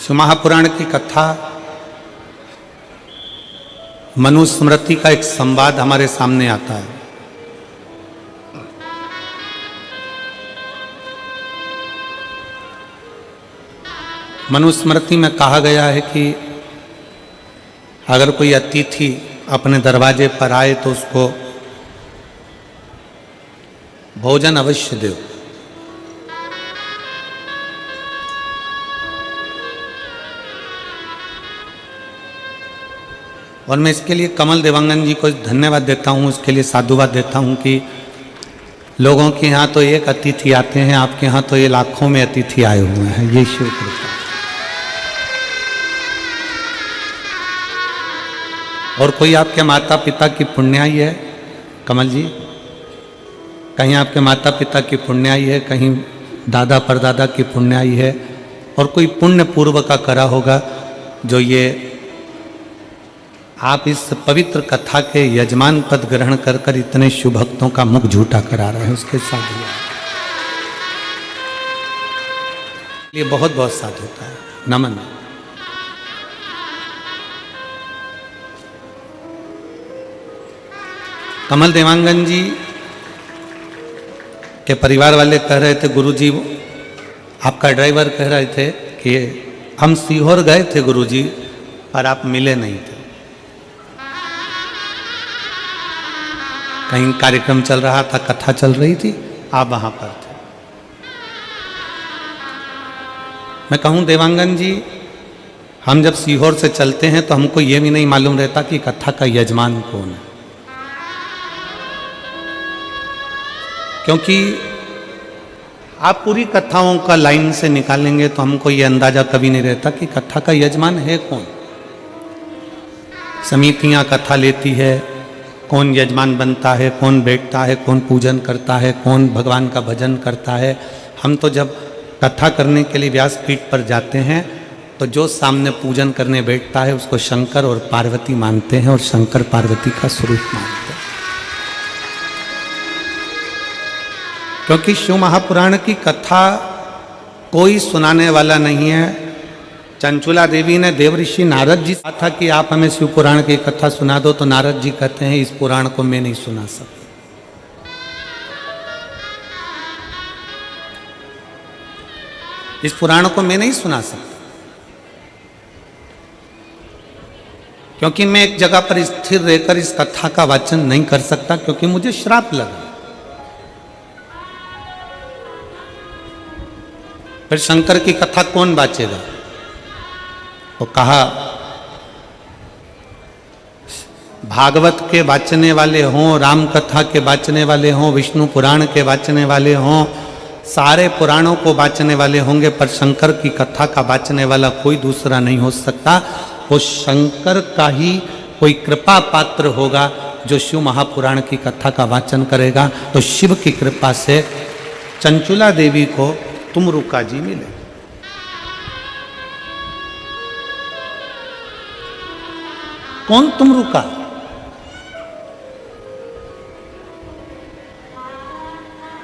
शिव महापुराण की कथा मनुस्मृति का एक संवाद हमारे सामने आता है। मनुस्मृति में कहा गया है कि अगर कोई अतिथि अपने दरवाजे पर आए तो उसको भोजन अवश्य दो। और मैं इसके लिए कमल देवांगन जी को धन्यवाद देता हूँ, उसके लिए साधुवाद देता हूँ कि लोगों के यहाँ तो एक अतिथि आते हैं, आपके यहाँ तो ये लाखों में अतिथि आए हुए हैं। ये शिव कृपा। और कोई आपके माता पिता की पुण्याई है कमल जी, कहीं आपके माता पिता की पुण्याई है, कहीं दादा परदादा की पुण्याई है, और कोई पुण्य पूर्व का करा होगा जो ये आप इस पवित्र कथा के यजमान पद ग्रहण कर कर इतने शुभ भक्तों का मुख झूठा करा रहे हैं। उसके साथ ये बहुत बहुत साथ होता है। नमन। कमल देवांगन जी के परिवार वाले कह रहे थे, गुरुजी आपका ड्राइवर कह रहे थे कि हम सीहोर गए थे गुरुजी, पर आप मिले नहीं थे। कहीं कार्यक्रम चल रहा था, कथा चल रही थी, आप वहां पर थे। मैं कहूं देवांगन जी, हम जब सीहोर से चलते हैं तो हमको ये भी नहीं मालूम रहता कि कथा का यजमान कौन है, क्योंकि आप पूरी कथाओं का लाइन से निकालेंगे तो हमको ये अंदाजा कभी नहीं रहता कि कथा का यजमान है कौन। समितियां कथा लेती है, कौन यजमान बनता है, कौन बैठता है, कौन पूजन करता है, कौन भगवान का भजन करता है। हम तो जब कथा करने के लिए व्यासपीठ पर जाते हैं तो जो सामने पूजन करने बैठता है उसको शंकर और पार्वती मानते हैं और शंकर पार्वती का स्वरूप मानते हैं। क्योंकि शिव महापुराण की कथा कोई सुनाने वाला नहीं है। चंचुला देवी ने देवऋषि नारद जी से कहा था कि आप हमें शिव पुराण की कथा सुना दो, तो नारद जी कहते हैं इस पुराण को मैं नहीं सुना सकता। इस पुराण को मैं नहीं सुना सकता, क्योंकि मैं एक जगह पर स्थिर रहकर इस कथा का वाचन नहीं कर सकता, क्योंकि मुझे श्राप लगा। फिर शंकर की कथा कौन वाचेगा? तो कहा भागवत के वाचने वाले हों, राम कथा के वाचने वाले हों, विष्णु पुराण के वाचने वाले हों, सारे पुराणों को वाचने वाले होंगे, पर शंकर की कथा का वाचने वाला कोई दूसरा नहीं हो सकता। वो शंकर का ही कोई कृपा पात्र होगा जो शिव महापुराण की कथा का वाचन करेगा। तो शिव की कृपा से चंचुला देवी को तुमरुका जी मिले। कौन तुमरुका?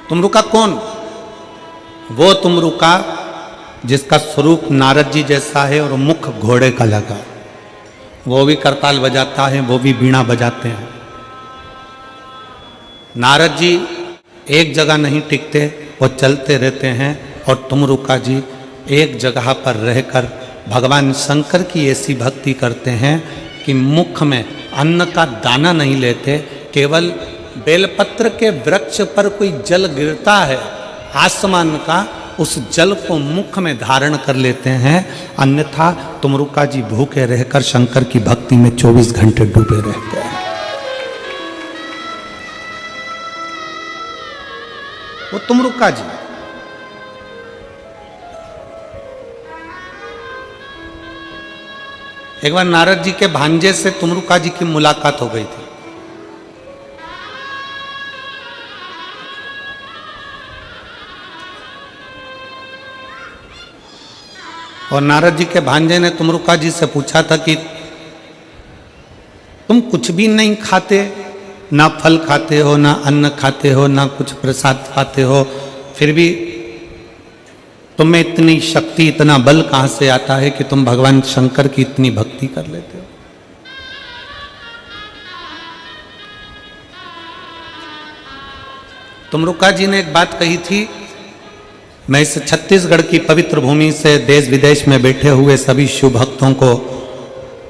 तुमरुका कौन? वो तुमरुका जिसका स्वरूप नारद जी जैसा है और मुख घोड़े का लगा। वो भी करताल बजाता है, वो भी बीड़ा बजाते हैं। नारद जी एक जगह नहीं टिकते, वो चलते रहते हैं, और तुमरुका जी एक जगह पर रहकर भगवान शंकर की ऐसी भक्ति करते हैं कि मुख में अन्न का दाना नहीं लेते। केवल बेलपत्र के वृक्ष पर कोई जल गिरता है आसमान का, उस जल को मुख में धारण कर लेते हैं। अन्यथा तुमरुका जी भूखे रहकर शंकर की भक्ति में 24 घंटे डूबे रहते हैं। वो तुमरुका जी। एक बार नारद जी के भांजे से तुमरुका जी की मुलाकात हो गई थी। और नारद जी के भांजे ने तुमरुका जी से पूछा था कि तुम कुछ भी नहीं खाते, ना फल खाते हो, ना अन्न खाते हो, ना कुछ प्रसाद पाते हो, फिर भी तुम में इतनी शक्ति, इतना बल कहां से आता है कि तुम भगवान शंकर की इतनी भक्ति कर लेते हो? तुमरुका जी ने एक बात कही थी, मैं इस छत्तीसगढ़ की पवित्र भूमि से देश विदेश में बैठे हुए सभी शिव भक्तों को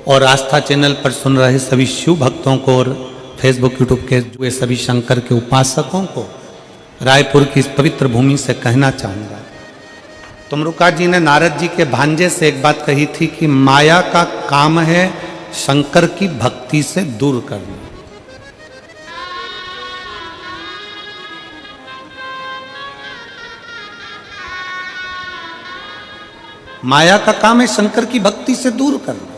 और आस्था चैनल पर सुन रहे सभी शिव भक्तों को और फेसबुक यूट्यूब के जुए सभी शंकर के उपासकों को रायपुर की इस पवित्र भूमि से कहना चाहूँगा। तुमरुका जी ने नारद जी के भांजे से एक बात कही थी कि माया का काम है शंकर की भक्ति से दूर करना। माया का काम है शंकर की भक्ति से दूर करना।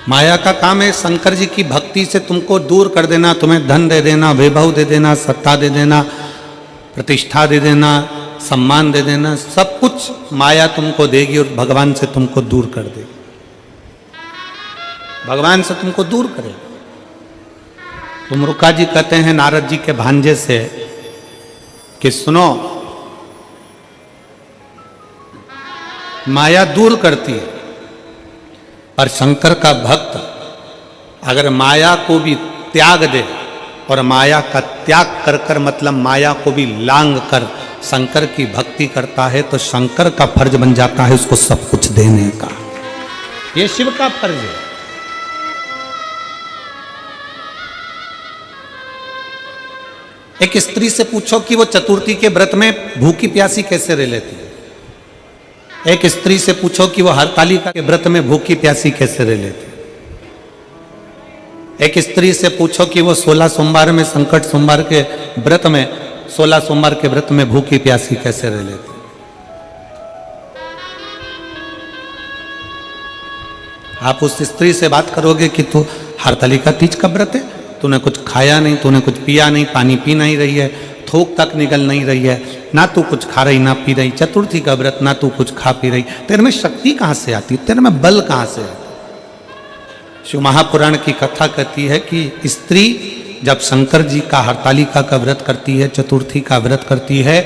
माया का काम है शंकर जी की भक्ति से तुमको दूर कर देना, तुम्हें धन दे देना, वैभव दे देना, सत्ता दे देना, प्रतिष्ठा दे देना, सम्मान दे देना, सब कुछ माया तुमको देगी और भगवान से तुमको दूर कर देगी। भगवान से तुमको दूर करे। तुमरुका जी कहते हैं नारद जी के भांजे से कि सुनो, माया दूर करती है, पर शंकर का भक्त अगर माया को भी त्याग दे और माया का त्याग कर कर मतलब माया को भी लांग कर शंकर की भक्ति करता है तो शंकर का फर्ज बन जाता है उसको सब कुछ देने का। ये शिव का फर्ज है। एक स्त्री से पूछो कि वो चतुर्थी के व्रत में भूखी प्यासी कैसे रह लेती है। एक स्त्री से पूछो कि वो हरतालिका के व्रत में भूखी प्यासी कैसे रह लेती है। एक स्त्री से पूछो कि वो 16 सोमवार में संकट सोमवार के व्रत में 16 सोमवार के व्रत में भूखी प्यासी कैसे रह लेती है। आप उस स्त्री से बात करोगे कि तू हरतालिका तीज का व्रत है, तूने कुछ खाया नहीं, तूने कुछ पिया नहीं, पानी पी नहीं रही है, थूक तक निकल नहीं रही है, ना तू कुछ खा रही ना पी रही, चतुर्थी का व्रत ना तू कुछ खा पी रही, तेरे में शक्ति कहाँ से आती है, तेरे में बल कहाँ से आती है। शिव महापुराण की कथा कहती है कि स्त्री जब शंकर जी का हरतालिका का व्रत करती है, चतुर्थी का व्रत करती है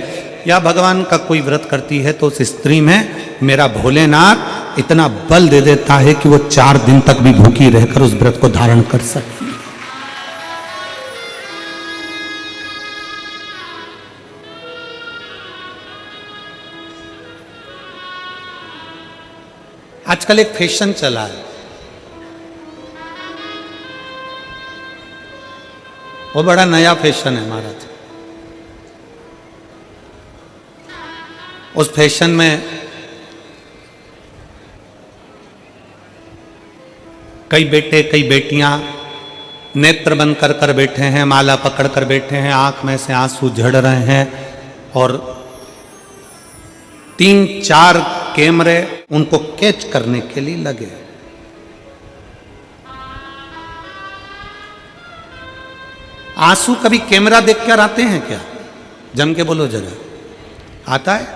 या भगवान का कोई व्रत करती है तो उस स्त्री में मेरा भोलेनाथ इतना बल दे देता है कि वो 4 दिन तक भी भूखी रहकर उस व्रत को धारण कर सकती है। आजकल एक फैशन चला है, वो बड़ा नया फैशन है महाराज। उस फैशन में कई बेटे कई बेटियां नेत्र बंद कर कर बैठे हैं, माला पकड़ कर बैठे हैं, आंख में से आंसू झड़ रहे हैं और 3-4 कैमरे उनको कैच करने के लिए लगे। आंसू कभी कैमरा देखकर आते हैं क्या? जम के बोलो जरा, आता है?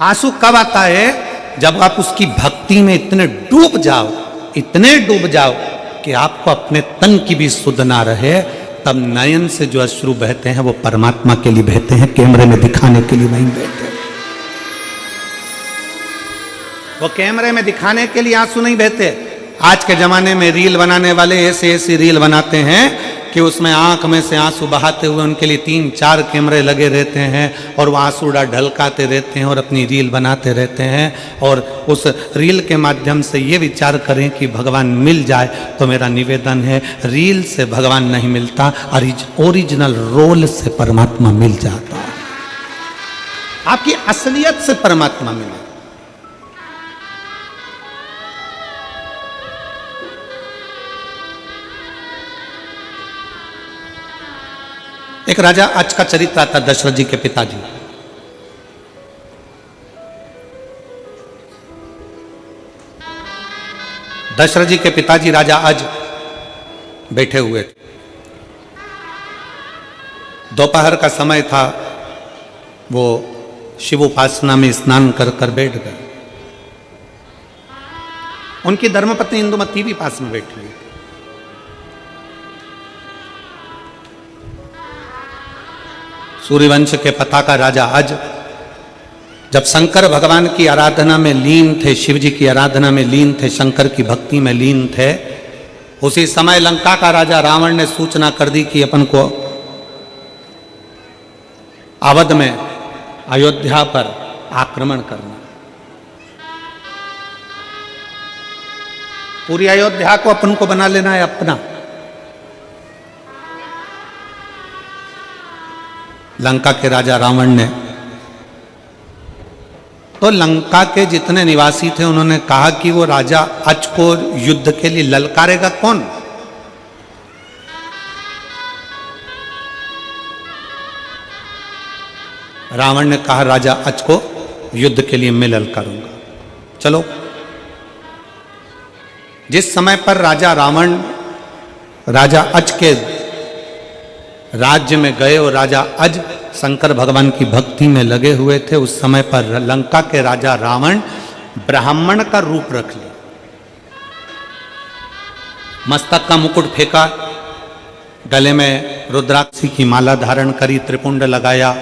आंसू कब आता है? जब आप उसकी भक्ति में इतने डूब जाओ, इतने डूब जाओ कि आपको अपने तन की भी सुध ना रहे, तब नयन से जो अश्रु बहते हैं वो परमात्मा के लिए बहते हैं, कैमरे में दिखाने के लिए नहीं बहते। वो कैमरे में दिखाने के लिए आंसू नहीं बहते। आज के जमाने में रील बनाने वाले ऐसे ऐसी रील बनाते हैं कि उसमें आंख में से आंसू बहाते हुए उनके लिए 3-4 कैमरे लगे रहते हैं और वो आंसू ढलकाते रहते हैं और अपनी रील बनाते रहते हैं। और उस रील के माध्यम से ये विचार करें कि भगवान मिल जाए, तो मेरा निवेदन है रील से भगवान नहीं मिलता, ओरिजिनल रोल से परमात्मा मिल जाता है। आपकी असलियत से परमात्मा मिले। एक राजा आज का चरित्र आता दशरथ जी के पिताजी। दशरथ जी के पिताजी राजा आज बैठे हुए थे। दोपहर का समय था, वो शिव उपासना में स्नान कर कर बैठ गए उनकी धर्मपत्नी इंदुमती भी पास में बैठी हुई। सूर्यवंश के पताका राजा अज जब शंकर भगवान की आराधना में लीन थे, शिव जी की आराधना में लीन थे, शंकर की भक्ति में लीन थे, उसी समय लंका का राजा रावण ने सूचना कर दी कि अपन को अवध में अयोध्या पर आक्रमण करना। पूरी अयोध्या को अपन को बना लेना है अपना। लंका के राजा रावण ने तो लंका के जितने निवासी थे उन्होंने कहा कि वो राजा अज को युद्ध के लिए ललकारेगा कौन? रावण ने कहा राजा अज को युद्ध के लिए मैं ललकारूंगा। चलो, जिस समय पर राजा रावण राजा अज के राज्य में गए और राजा अज शंकर भगवान की भक्ति में लगे हुए थे, उस समय पर लंका के राजा रावण ब्राह्मण का रूप रख लिया। मस्तक का मुकुट फेंका, गले में रुद्राक्षी की माला धारण करी, त्रिपुंड लगाया,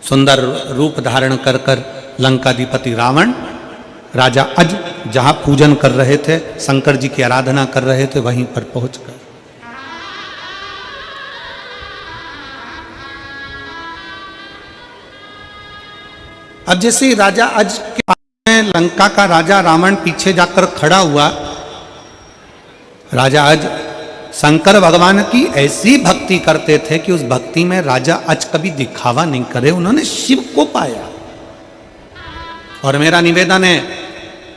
सुंदर रूप धारण कर कर लंकाधिपति रावण राजा अज जहां पूजन कर रहे थे, शंकर जी की आराधना कर रहे थे, वहीं पर पहुंच गए। अब जैसे राजा अज के पास में लंका का राजा रावण पीछे जाकर खड़ा हुआ, राजा अज शंकर भगवान की ऐसी भक्ति करते थे कि उस भक्ति में राजा अज कभी दिखावा नहीं करे, उन्होंने शिव को पाया। और मेरा निवेदन है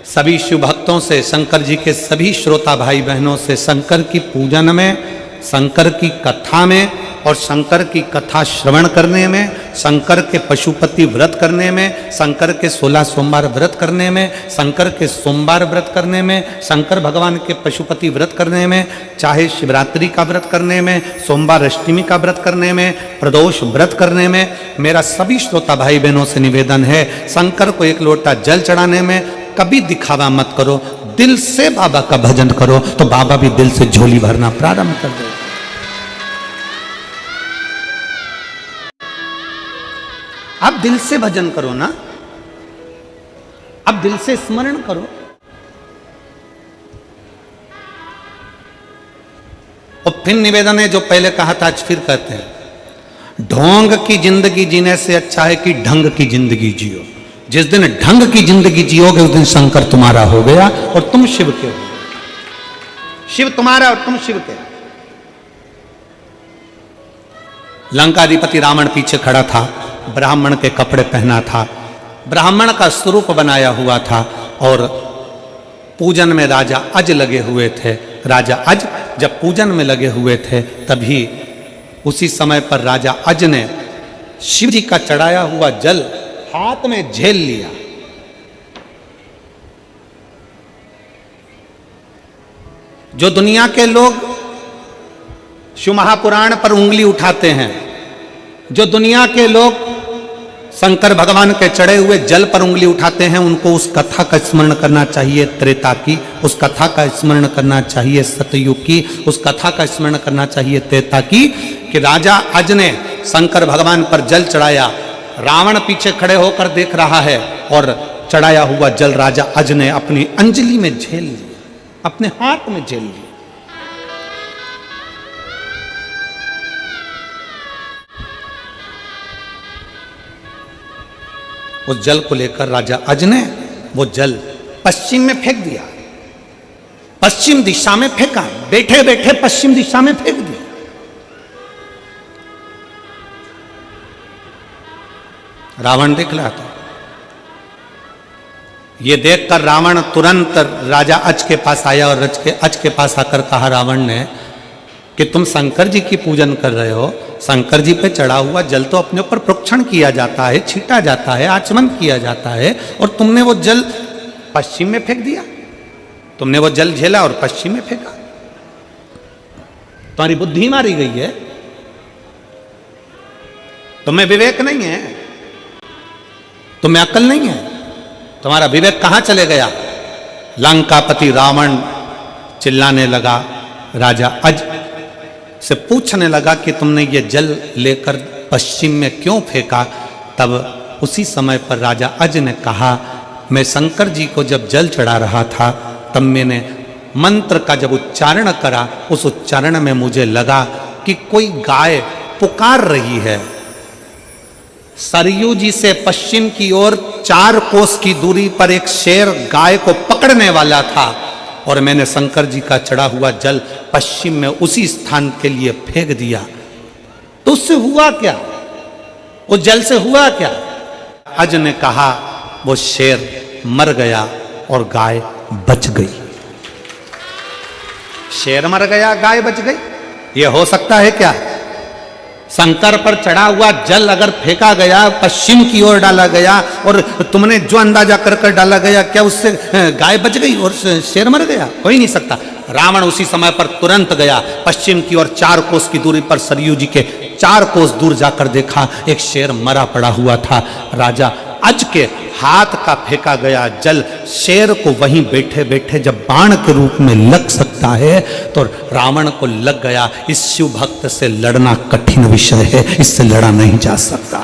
सभी शिव भक्तों से, शंकर जी के सभी श्रोता भाई बहनों से, शंकर की पूजन में, शंकर की कथा में और शंकर की कथा श्रवण करने में, शंकर के पशुपति व्रत करने में, शंकर के 16 सोमवार व्रत करने में, शंकर के सोमवार व्रत करने में, शंकर भगवान के पशुपति व्रत करने में, चाहे शिवरात्रि का व्रत करने में, सोमवार अष्टमी का व्रत करने में, प्रदोष व्रत करने में, मेरा सभी श्रोता भाई बहनों से निवेदन है, शंकर को एक लोटा जल चढ़ाने में कभी दिखावा मत करो, दिल से बाबा का भजन करो तो बाबा भी दिल से झोली भरना प्रारंभ कर देगा। अब दिल से भजन करो ना, अब दिल से स्मरण करो। और फिर निवेदन है जो पहले कहा था आज फिर कहते हैं, ढोंग की जिंदगी जीने से अच्छा है कि ढंग की जिंदगी जियो। जिस दिन ढंग की जिंदगी जियोगे उस दिन शंकर तुम्हारा हो गया और तुम शिव के हो। शिव तुम्हारा और तुम शिव के। लंकाधिपति रावण पीछे खड़ा था, ब्राह्मण के कपड़े पहना था, ब्राह्मण का स्वरूप बनाया हुआ था और पूजन में राजा अज लगे हुए थे। राजा अज जब पूजन में लगे हुए थे तभी उसी समय पर राजा अज ने शिव जी का चढ़ाया हुआ जल हाथ में झेल लिया। जो दुनिया के लोग शिव महापुराण पर उंगली उठाते हैं, जो दुनिया के लोग शंकर भगवान के चढ़े हुए जल पर उंगली उठाते हैं, उनको उस कथा का स्मरण करना चाहिए त्रेता की, उस कथा का स्मरण करना चाहिए सतयुग की, उस कथा का स्मरण करना चाहिए त्रेता की कि राजा अज ने शंकर भगवान पर जल चढ़ाया। रावण पीछे खड़े होकर देख रहा है और चढ़ाया हुआ जल राजा अज ने अपनी अंजलि में झेल लिया, अपने हाथ में झेल लिया। उस जल को लेकर राजा अज ने वो जल पश्चिम में फेंक दिया, पश्चिम दिशा में फेंका, बैठे बैठे पश्चिम दिशा में फेंक दिया। रावण देख रहा था। ये देखकर रावण तुरंत राजा अज के पास आया और अज के पास आकर कहा रावण ने कि तुम शंकर जी की पूजन कर रहे हो, शंकर जी पे चढ़ा हुआ जल तो अपने ऊपर प्रोक्षण किया जाता है, छीटा जाता है, आचमन किया जाता है, और तुमने वो जल पश्चिम में फेंक दिया। तुमने वो जल झेला और पश्चिम में फेंका। तुम्हारी बुद्धि मारी गई है, तुम्हें विवेक नहीं है, तुम्हें अकल नहीं है, तुम्हारा विवेक कहां चले गया? लंकापति रावण चिल्लाने लगा, राजा अज से पूछने लगा कि तुमने ये जल लेकर पश्चिम में क्यों फेंका। तब उसी समय पर राजा अज ने कहा, मैं शंकर जी को जब जल चढ़ा रहा था तब मैंने मंत्र का जब उच्चारण करा, उस उच्चारण में मुझे लगा कि कोई गाय पुकार रही है। सरयू जी से पश्चिम की ओर 4 कोस की दूरी पर एक शेर गाय को पकड़ने वाला था और मैंने शंकर जी का चढ़ा हुआ जल पश्चिम में उसी स्थान के लिए फेंक दिया। तो उससे हुआ क्या? उस जल से हुआ क्या? अज ने कहा, वो शेर मर गया और गाय बच गई। शेर मर गया, गाय बच गई, यह हो सकता है क्या? शंकर पर चढ़ा हुआ जल अगर फेंका गया, पश्चिम की ओर डाला गया और तुमने जो अंदाजा कर डाला गया, क्या उससे गाय बच गई और शेर मर गया? हो ही नहीं सकता। रावण उसी समय पर तुरंत गया, पश्चिम की ओर 4 कोस की दूरी पर सरयू जी के 4 कोस दूर जाकर देखा, एक शेर मरा पड़ा हुआ था। राजा अज के हाथ का फेंका गया जल शेर को वहीं बैठे बैठे जब बाण के रूप में लग सकता है तो रावण को लग गया। इस शिव भक्त से लड़ना कठिन विषय है, इससे लड़ा नहीं जा सकता।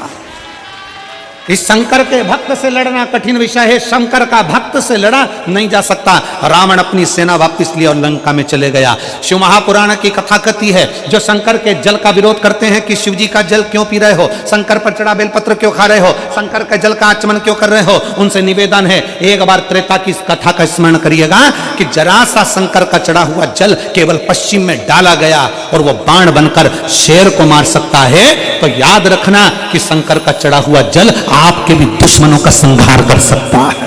इस शंकर के भक्त से लड़ना कठिन विषय है, शंकर का भक्त से लड़ा नहीं जा सकता। रावण अपनी सेना वापस लिया और लंका में चले गया। शिव महापुराण की कथा कहती है, जो शंकर के जल का विरोध करते हैं कि शिव जी का जल क्यों पी रहे हो, शंकर पर चढ़ा बेलपत्र क्यों खा रहे हो, शंकर के जल का आचमन क्यों कर रहे हो, उनसे निवेदन है एक बार त्रेता की इस कथा का स्मरण करिएगा कि जरा सा शंकर का चढ़ा हुआ जल केवल पश्चिम में डाला गया और वो बाण बनकर शेर को मार सकता है। तो याद रखना कि शंकर का चढ़ा हुआ जल आपके भी दुश्मनों का संहार कर सकता है।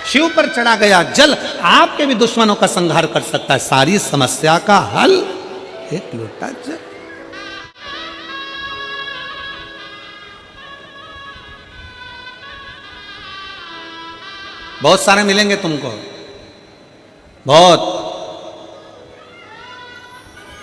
शिव पर चढ़ा गया जल आपके भी दुश्मनों का संहार कर सकता है। सारी समस्या का हल एक लोटा जल। बहुत सारे मिलेंगे तुमको, बहुत।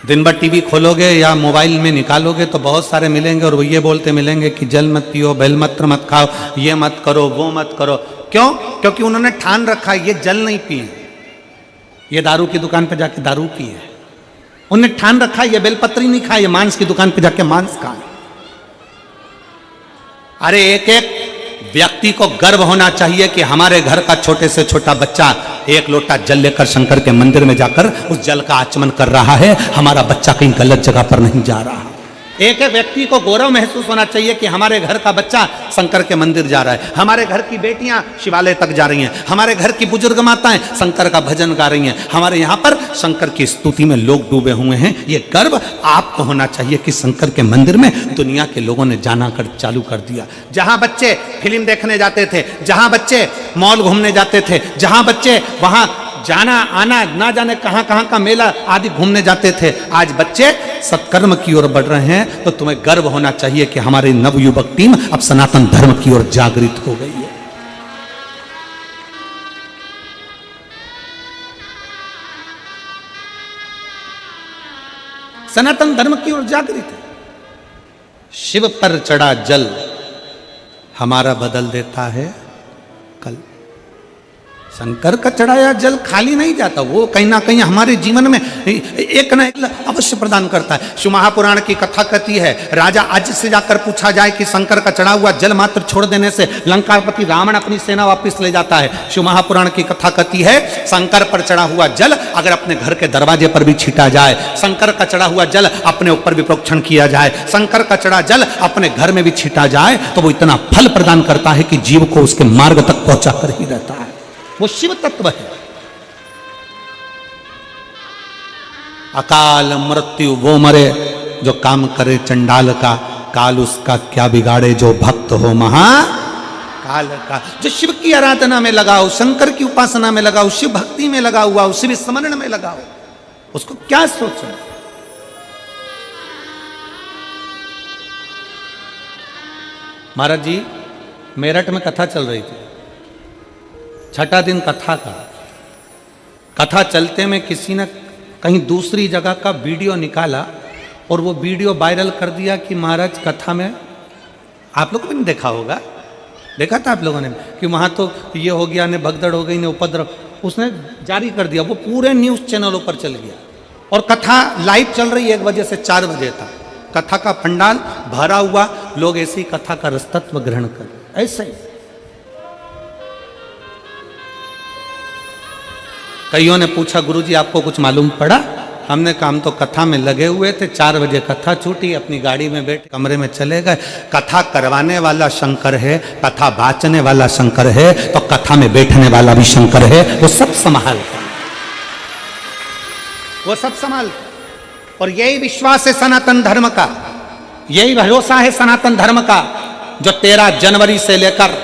दिन भर टीवी खोलोगे या मोबाइल में निकालोगे तो बहुत सारे मिलेंगे और वो ये बोलते मिलेंगे कि जल मत पियो, बेलपत्र मत खाओ, ये मत करो, वो मत करो। क्यों? क्योंकि उन्होंने ठान रखा ये जल नहीं पिए, ये दारू की दुकान पे जाके दारू पिए। उन्होंने ठान रखा ये बेलपत्री नहीं खाए, ये मांस की दुकान पे जाके मांस खाए। अरे एक एक व्यक्ति को गर्व होना चाहिए कि हमारे घर का छोटे से छोटा बच्चा एक लोटा जल लेकर शंकर के मंदिर में जाकर उस जल का आचमन कर रहा है। हमारा बच्चा कहीं गलत जगह पर नहीं जा रहा। एक एक व्यक्ति को गौरव महसूस होना चाहिए कि हमारे घर का बच्चा शंकर के मंदिर जा रहा है, हमारे घर की बेटियां शिवालय तक जा रही हैं, हमारे घर की बुजुर्ग माताएं शंकर का भजन गा रही हैं, हमारे यहाँ पर शंकर की स्तुति में लोग डूबे हुए हैं। ये गर्व आपको होना चाहिए कि शंकर के मंदिर में दुनिया के लोगों ने जाना कर चालू कर दिया। जहां बच्चे फिल्म देखने जाते थे, जहां बच्चे मॉल घूमने जाते थे, जहां बच्चे वहां जाना आना ना जाने कहां कहां का मेला आदि घूमने जाते थे, आज बच्चे सत्कर्म की ओर बढ़ रहे हैं। तो तुम्हें गर्व होना चाहिए कि हमारी नवयुवक टीम अब सनातन धर्म की ओर जागृत हो गई है। सनातन धर्म की ओर जागृत है। शिव पर चढ़ा जल हमारा बदल देता है कल। शंकर का चढ़ाया जल खाली नहीं जाता, वो कहीं ना कहीं हमारे जीवन में एक न एक अवश्य प्रदान करता है। शिव महापुराण की कथा कहती है, राजा अज से जाकर पूछा जाए कि शंकर का चढ़ा हुआ जल मात्र छोड़ देने से लंकापति रावण अपनी सेना वापस ले जाता है। शिव महापुराण की कथा कहती है, शंकर पर चढ़ा हुआ जल अगर अपने घर के दरवाजे पर भी छीटा जाए, शंकर का चढ़ा हुआ जल अपने ऊपर भी प्रोक्षण किया जाए, शंकर का चढ़ा जल अपने घर में भी छीटा जाए, तो वो इतना फल प्रदान करता है कि जीव को उसके मार्ग तक पहुंचा कर ही रहता है। वो शिव तत्व है। अकाल मृत्यु वो मरे जो काम करे चंडाल का, काल उसका क्या बिगाड़े जो भक्त हो महाकाल का। जो शिव की आराधना में लगाओ, शंकर की उपासना में लगाओ, शिव भक्ति में लगा हुआ हो, शिव स्मरण में लगाओ, उसको क्या सोचो। महाराज जी मेरठ में कथा चल रही थी, छठा दिन कथा का। कथा चलते में किसी ने कहीं दूसरी जगह का वीडियो निकाला और वो वीडियो वायरल कर दिया कि महाराज कथा में, आप लोग भी नहीं देखा होगा देखा था आप लोगों ने कि वहां तो ये हो गया, ने भगदड़ हो गई, ने उपद्रव, उसने जारी कर दिया, वो पूरे न्यूज चैनलों पर चल गया। और कथा लाइव चल रही है 1 बजे से 4 बजे तक, कथा का पंडाल भरा हुआ, लोग ऐसी कथा का रसतत्व ग्रहण कर। ऐसे ही कईयों ने पूछा, गुरुजी आपको कुछ मालूम पड़ा? हमने कहा हम तो कथा में लगे हुए थे, 4 बजे कथा छूटी, अपनी गाड़ी में बैठ कमरे में चले गए। कथा करवाने वाला शंकर है, कथा बाचने वाला शंकर है, तो कथा में बैठने वाला भी शंकर है। वो सब संभालता, वो सब संभालता। और यही विश्वास है सनातन धर्म का, यही भरोसा है सनातन धर्म का, जो 13 जनवरी से लेकर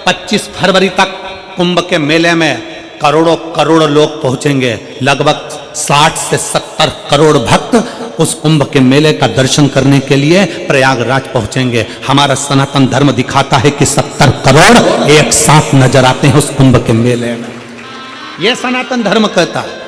25 फरवरी तक कुंभ के मेले में करोड़ों करोड़ लोग पहुंचेंगे। लगभग 60 से 70 करोड़ भक्त उस कुंभ के मेले का दर्शन करने के लिए प्रयागराज पहुंचेंगे। हमारा सनातन धर्म दिखाता है कि 70 करोड़ एक साथ नजर आते हैं उस कुंभ के मेले में। यह सनातन धर्म कहता है।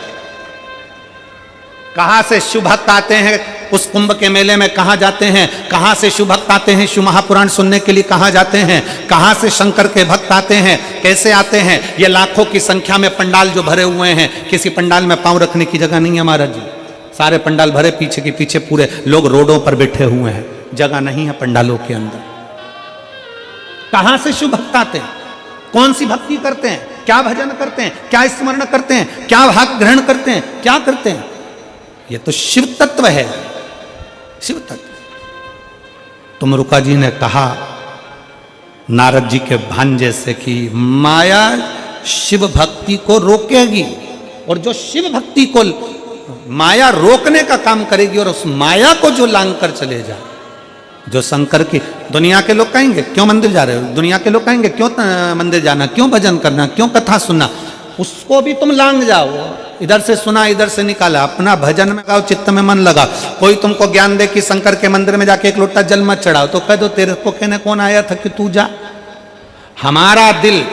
कहां से शिव भक्त आते हैं उस कुंभ के मेले में, कहां जाते हैं? कहां से शिव भक्त आते हैं शिव महापुराण सुनने के लिए, कहां जाते हैं? कहां से शंकर के भक्त आते हैं, कैसे आते हैं? ये लाखों की संख्या में पंडाल जो भरे हुए हैं, किसी पंडाल में पांव रखने की जगह नहीं है महाराज जी। सारे पंडाल भरे, पीछे के पीछे पूरे लोग रोडों पर बैठे हुए हैं, जगह नहीं है पंडालों के अंदर। कहां से शिव भक्त आते हैं? कौन सी भक्ति करते हैं? क्या भजन करते हैं? क्या स्मरण करते हैं? क्या भाग ग्रहण करते हैं? क्या करते हैं? ये तो शिव तत्व है, शिव तत्व। तुमरुका जी ने कहा नारद जी के भांजे से कि माया शिव भक्ति को रोकेगी, और जो शिव भक्ति को माया रोकने का काम करेगी और उस माया को जो लांग कर चले जाए, जो शंकर की, दुनिया के लोग कहेंगे क्यों मंदिर जा रहे हो, दुनिया के लोग कहेंगे क्यों मंदिर जाना, क्यों भजन करना, क्यों कथा सुनना, उसको भी तुम लांग जाओ। इधर से सुना, इधर से निकाला, अपना भजन में गाओ, चित्त में मन लगा। कोई तुमको ज्ञान दे कि शंकर के मंदिर में जाके 1 लोटा जल मत चढ़ाओ, तो कह दो तेरे को कहने कौन आया था कि तू जा। हमारा दिल,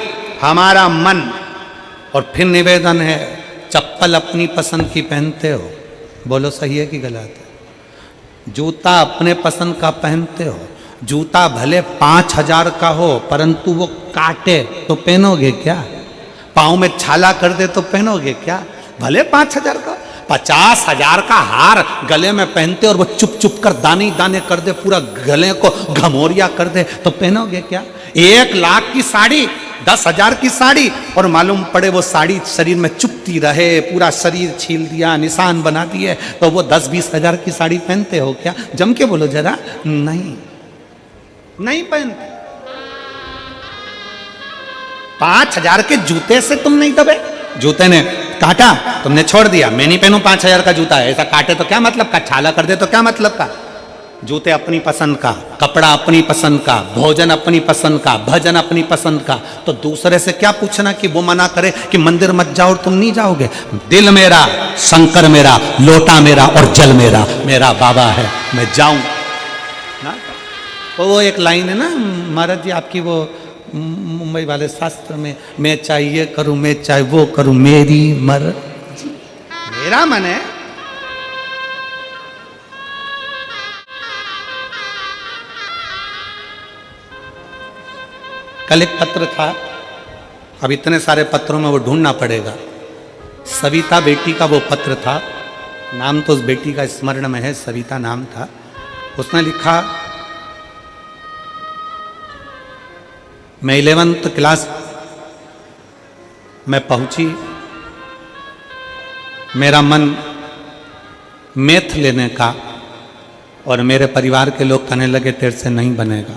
हमारा मन। और फिर निवेदन है, चप्पल अपनी पसंद की पहनते हो, बोलो सही है कि गलत है? जूता अपने पसंद का पहनते हो, जूता भले 5000 का हो परंतु वो काटे तो पहनोगे क्या? पाँव में छाला कर दे तो पहनोगे क्या? भले 5000 का, 50,000 का हार गले में पहनते और वो चुप चुप कर दाने दाने कर दे, पूरा गले को घमोरिया कर दे तो पहनोगे क्या? 1 लाख की साड़ी, 10,000 की साड़ी, और मालूम पड़े वो साड़ी शरीर में चुपती रहे, पूरा शरीर छील दिया, निशान बना दिए, तो वो 10-20 हजार की साड़ी पहनते हो क्या? जम के बोलो जरा। नहीं, नहीं पहनते। 5,000 के जूते से तुम नहीं दबे। जूते ने काटा, तुमने छोड़ दिया, मैं नहीं पहनूं 5,000 का जूता है, ऐसा काटे तो क्या मतलब का, छाला कर दे तो क्या मतलब का? जूते अपनी पसंद का, कपड़ा अपनी पसंद का, भोजन अपनी पसंद का, भजन अपनी पसंद का, तो दूसरे से क्या पूछना कि वो मना करे कि मंदिर मत जाओ और तुम नहीं जाओगे? दिल मेरा, शंकर मेरा, लोटा मेरा और जल मेरा, मेरा बाबा है, मैं जाऊं ना। तो वो एक लाइन है ना महाराज जी आपकी, वो मुंबई वाले शास्त्र में, मैं चाहे ये करूं, मैं चाहे वो करूं, मेरी मर्जी, मेरा मन है। कल एक पत्र था, अब इतने सारे पत्रों में वो ढूंढना पड़ेगा। सविता बेटी का वो पत्र था, नाम तो उस बेटी का स्मरण में है, सविता नाम था। उसने लिखा, मैं 11th क्लास में पहुंची, मेरा मन मैथ लेने का, और मेरे परिवार के लोग कहने लगे तेरे से नहीं बनेगा।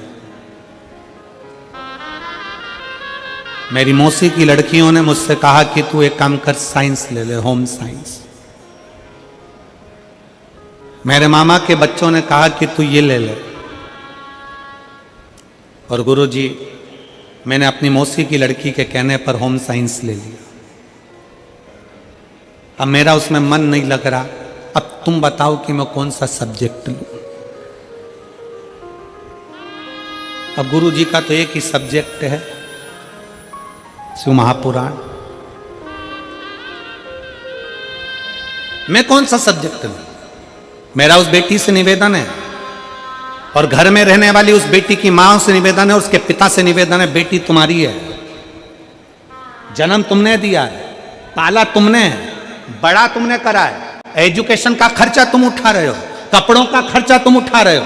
मेरी मौसी की लड़कियों ने मुझसे कहा कि तू एक काम कर, साइंस ले ले, होम साइंस। मेरे मामा के बच्चों ने कहा कि तू ये ले ले। और गुरुजी, मैंने अपनी मौसी की लड़की के कहने पर होम साइंस ले लिया। अब मेरा उसमें मन नहीं लग रहा, अब तुम बताओ कि मैं कौन सा सब्जेक्ट लूं। अब गुरुजी का तो एक ही सब्जेक्ट है, शिव महापुराण। मैं कौन सा सब्जेक्ट लूं? मेरा उस बेटी से निवेदन है, और घर में रहने वाली उस बेटी की मां से निवेदन है, उसके पिता से निवेदन है, बेटी तुम्हारी है, जन्म तुमने दिया है, पाला तुमने है, बड़ा तुमने करा है, एजुकेशन का खर्चा तुम उठा रहे हो, कपड़ों का खर्चा तुम उठा रहे हो।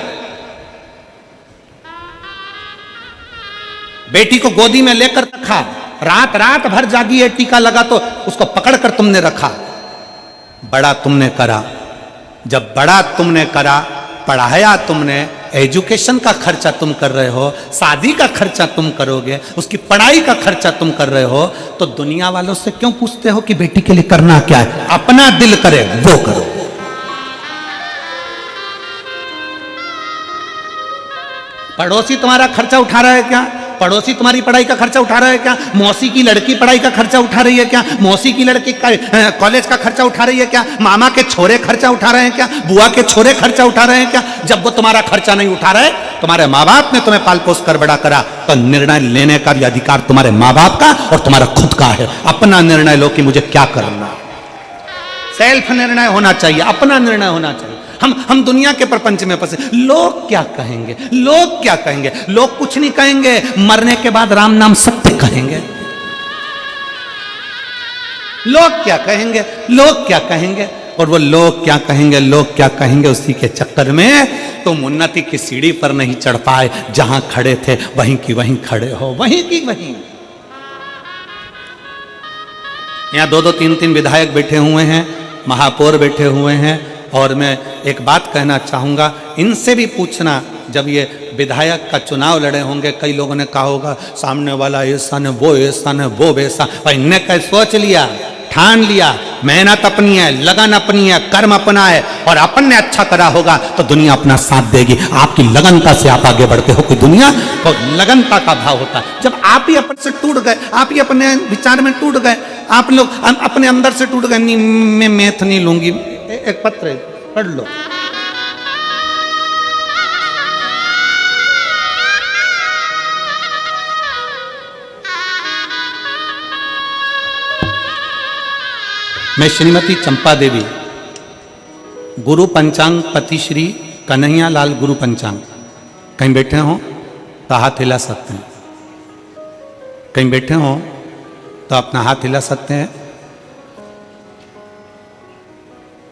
बेटी को गोदी में लेकर रखा, रात रात भर जागी है, टीका लगा तो उसको पकड़कर तुमने रखा, बड़ा तुमने करा। जब बड़ा तुमने करा, पढ़ाया तुमने, एजुकेशन का खर्चा तुम कर रहे हो, शादी का खर्चा तुम करोगे, उसकी पढ़ाई का खर्चा तुम कर रहे हो, तो दुनिया वालों से क्यों पूछते हो कि बेटी के लिए करना क्या है? अपना दिल करे वो करो। पड़ोसी तुम्हारा खर्चा उठा रहा है क्या? पड़ोसी तुम्हारी पढ़ाई का खर्चा उठा रहा है क्या? मौसी की लड़की पढ़ाई का खर्चा उठा रही है क्या? मौसी की लड़की कॉलेज का खर्चा उठा रही है क्या? मामा के छोरे खर्चा उठा रहे हैं क्या? बुआ के छोरे खर्चा उठा रहे हैं क्या? जब वो तुम्हारा खर्चा नहीं उठा रहे, तुम्हारे माँ बाप ने तुम्हें पाल पोस कर बड़ा करा, तो निर्णय लेने का भी अधिकार तुम्हारे माँ बाप का और तुम्हारा खुद का है। अपना निर्णय लो कि मुझे क्या करना। सेल्फ निर्णय होना चाहिए, अपना निर्णय होना चाहिए। हम दुनिया के प्रपंच में फंसे। लोग क्या कहेंगे, लोग क्या कहेंगे? लोग कुछ नहीं कहेंगे, मरने के बाद राम नाम सत्य कहेंगे। लोग क्या कहेंगे, लोग क्या कहेंगे? और वो लोग क्या कहेंगे, लोग क्या कहेंगे, उसी के चक्कर में तुम उन्नति की सीढ़ी पर नहीं चढ़ पाए। जहां खड़े थे वहीं की वहीं खड़े हो, वहीं की वहीं। यहां दो दो तीन तीन विधायक बैठे हुए हैं, महापौर बैठे हुए हैं, और मैं एक बात कहना चाहूँगा, इनसे भी पूछना, जब ये विधायक का चुनाव लड़े होंगे, कई लोगों ने कहा होगा सामने वाला ऐसा ने, वो ऐसा ने, वो वैसा, और इनने कहीं सोच लिया, ठान लिया, मेहनत अपनी है, लगन अपनी है, कर्म अपना है, और अपन ने अच्छा करा होगा तो दुनिया अपना साथ देगी। आपकी लगनता से आप आगे बढ़ते हो, कोई दुनिया को लगनता का भाव होता है। जब आप ही अपन से टूट गए, आप ही अपने विचार में टूट गए, आप लोग अपने अंदर से टूट गए, नहीं मैं मैथ नहीं लूंगी, एक पत्र पढ़ लो। मैं श्रीमती चंपा देवी, गुरु पंचांग पति श्री कन्हैया लाल गुरु पंचांग, कहीं बैठे हो तो हाथ हिला सकते हैं, कहीं बैठे हो तो अपना हाथ हिला सकते हैं।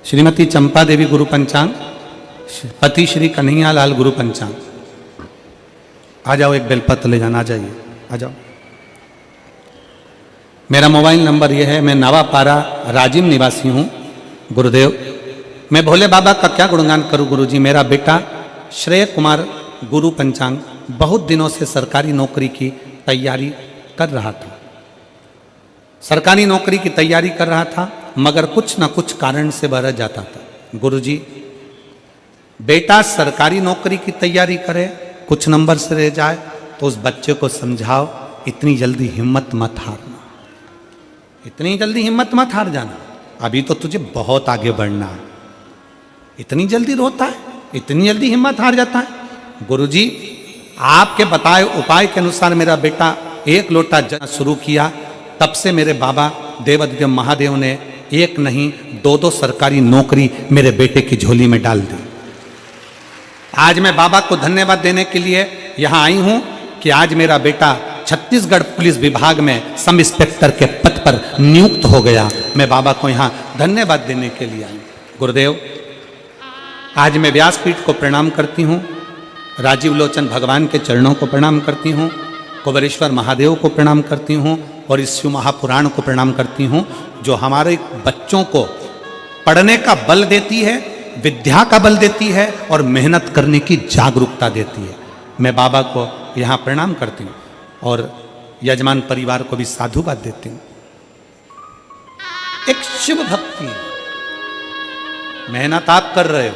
श्रीमती चंपा देवी गुरु पंचांग, पति श्री कन्हैया लाल गुरु पंचांग। आ जाओ, एक बेलपत्र ले जाना, आ जाइए, आ जाओ। मेरा मोबाइल नंबर यह है, मैं नवापारा राजिम निवासी हूँ। गुरुदेव, मैं भोले बाबा का क्या गुणगान करूँ गुरुजी। मेरा बेटा श्रेय कुमार गुरु पंचांग बहुत दिनों से सरकारी नौकरी की तैयारी कर रहा था, सरकारी नौकरी की तैयारी कर रहा था, मगर कुछ न कुछ कारण से वह रह जाता था। गुरुजी, बेटा सरकारी नौकरी की तैयारी करे, कुछ नंबर से रह जाए तो उस बच्चे को समझाओ, इतनी जल्दी हिम्मत मत हारना, इतनी जल्दी हिम्मत मत हार जाना, अभी तो तुझे बहुत आगे बढ़ना है। इतनी जल्दी रोता है, इतनी जल्दी हिम्मत हार जाता है। गुरुजी, आपके बताए उपाय के अनुसार मेरा बेटा एक लोटा जल शुरू किया, तब से मेरे बाबा देवाधिदेव महादेव ने एक नहीं दो दो सरकारी नौकरी मेरे बेटे की झोली में डाल दी। आज मैं बाबा को धन्यवाद देने के लिए यहाँ आई हूँ कि आज मेरा बेटा छत्तीसगढ़ पुलिस विभाग में सब इंस्पेक्टर के पद पर नियुक्त हो गया। मैं बाबा को यहाँ धन्यवाद देने के लिए आई। गुरुदेव, आज मैं व्यासपीठ को प्रणाम करती हूँ, राजीव लोचन भगवान के चरणों को प्रणाम करती हूँ, कुबेरेश्वर महादेव को प्रणाम करती हूँ, और इस शिव महापुराण को प्रणाम करती हूँ, जो हमारे बच्चों को पढ़ने का बल देती है, विद्या का बल देती है, और मेहनत करने की जागरूकता देती है। मैं बाबा को यहाँ प्रणाम करती हूँ और यजमान परिवार को भी साधुवाद देती हूँ। एक शिव भक्ति, मेहनत आप कर रहे हो।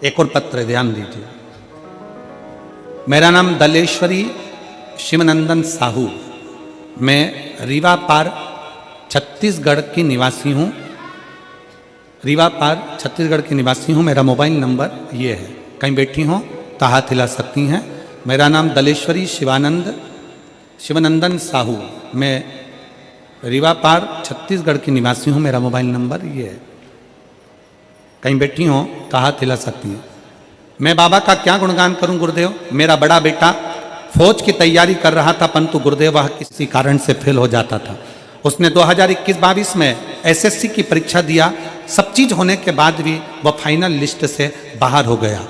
एक और पत्र ध्यान दीजिए। मेरा नाम दलेश्वरी शिवनंदन साहू, मैं रीवा पार छत्तीसगढ़ की निवासी हूँ। रीवा पार छत्तीसगढ़ की निवासी हूँ। मेरा मोबाइल नंबर ये है, कहीं बैठी हो तो हाथ हिला सकती हैं। मेरा नाम दलेश्वरी शिवनंदन साहू, मैं रीवा पार छत्तीसगढ़ की निवासी हूँ। मेरा मोबाइल नंबर ये है, कहीं बैठी हो तो हाथ हिला सकती हैं। मैं बाबा का क्या गुणगान करूं गुरुदेव। मेरा बड़ा बेटा फौज की तैयारी कर रहा था, परंतु गुरुदेव वह किसी कारण से फेल हो जाता था। उसने 2021-22 में एसएससी की परीक्षा दिया, सब चीज होने के बाद भी वह फाइनल लिस्ट से बाहर हो गया।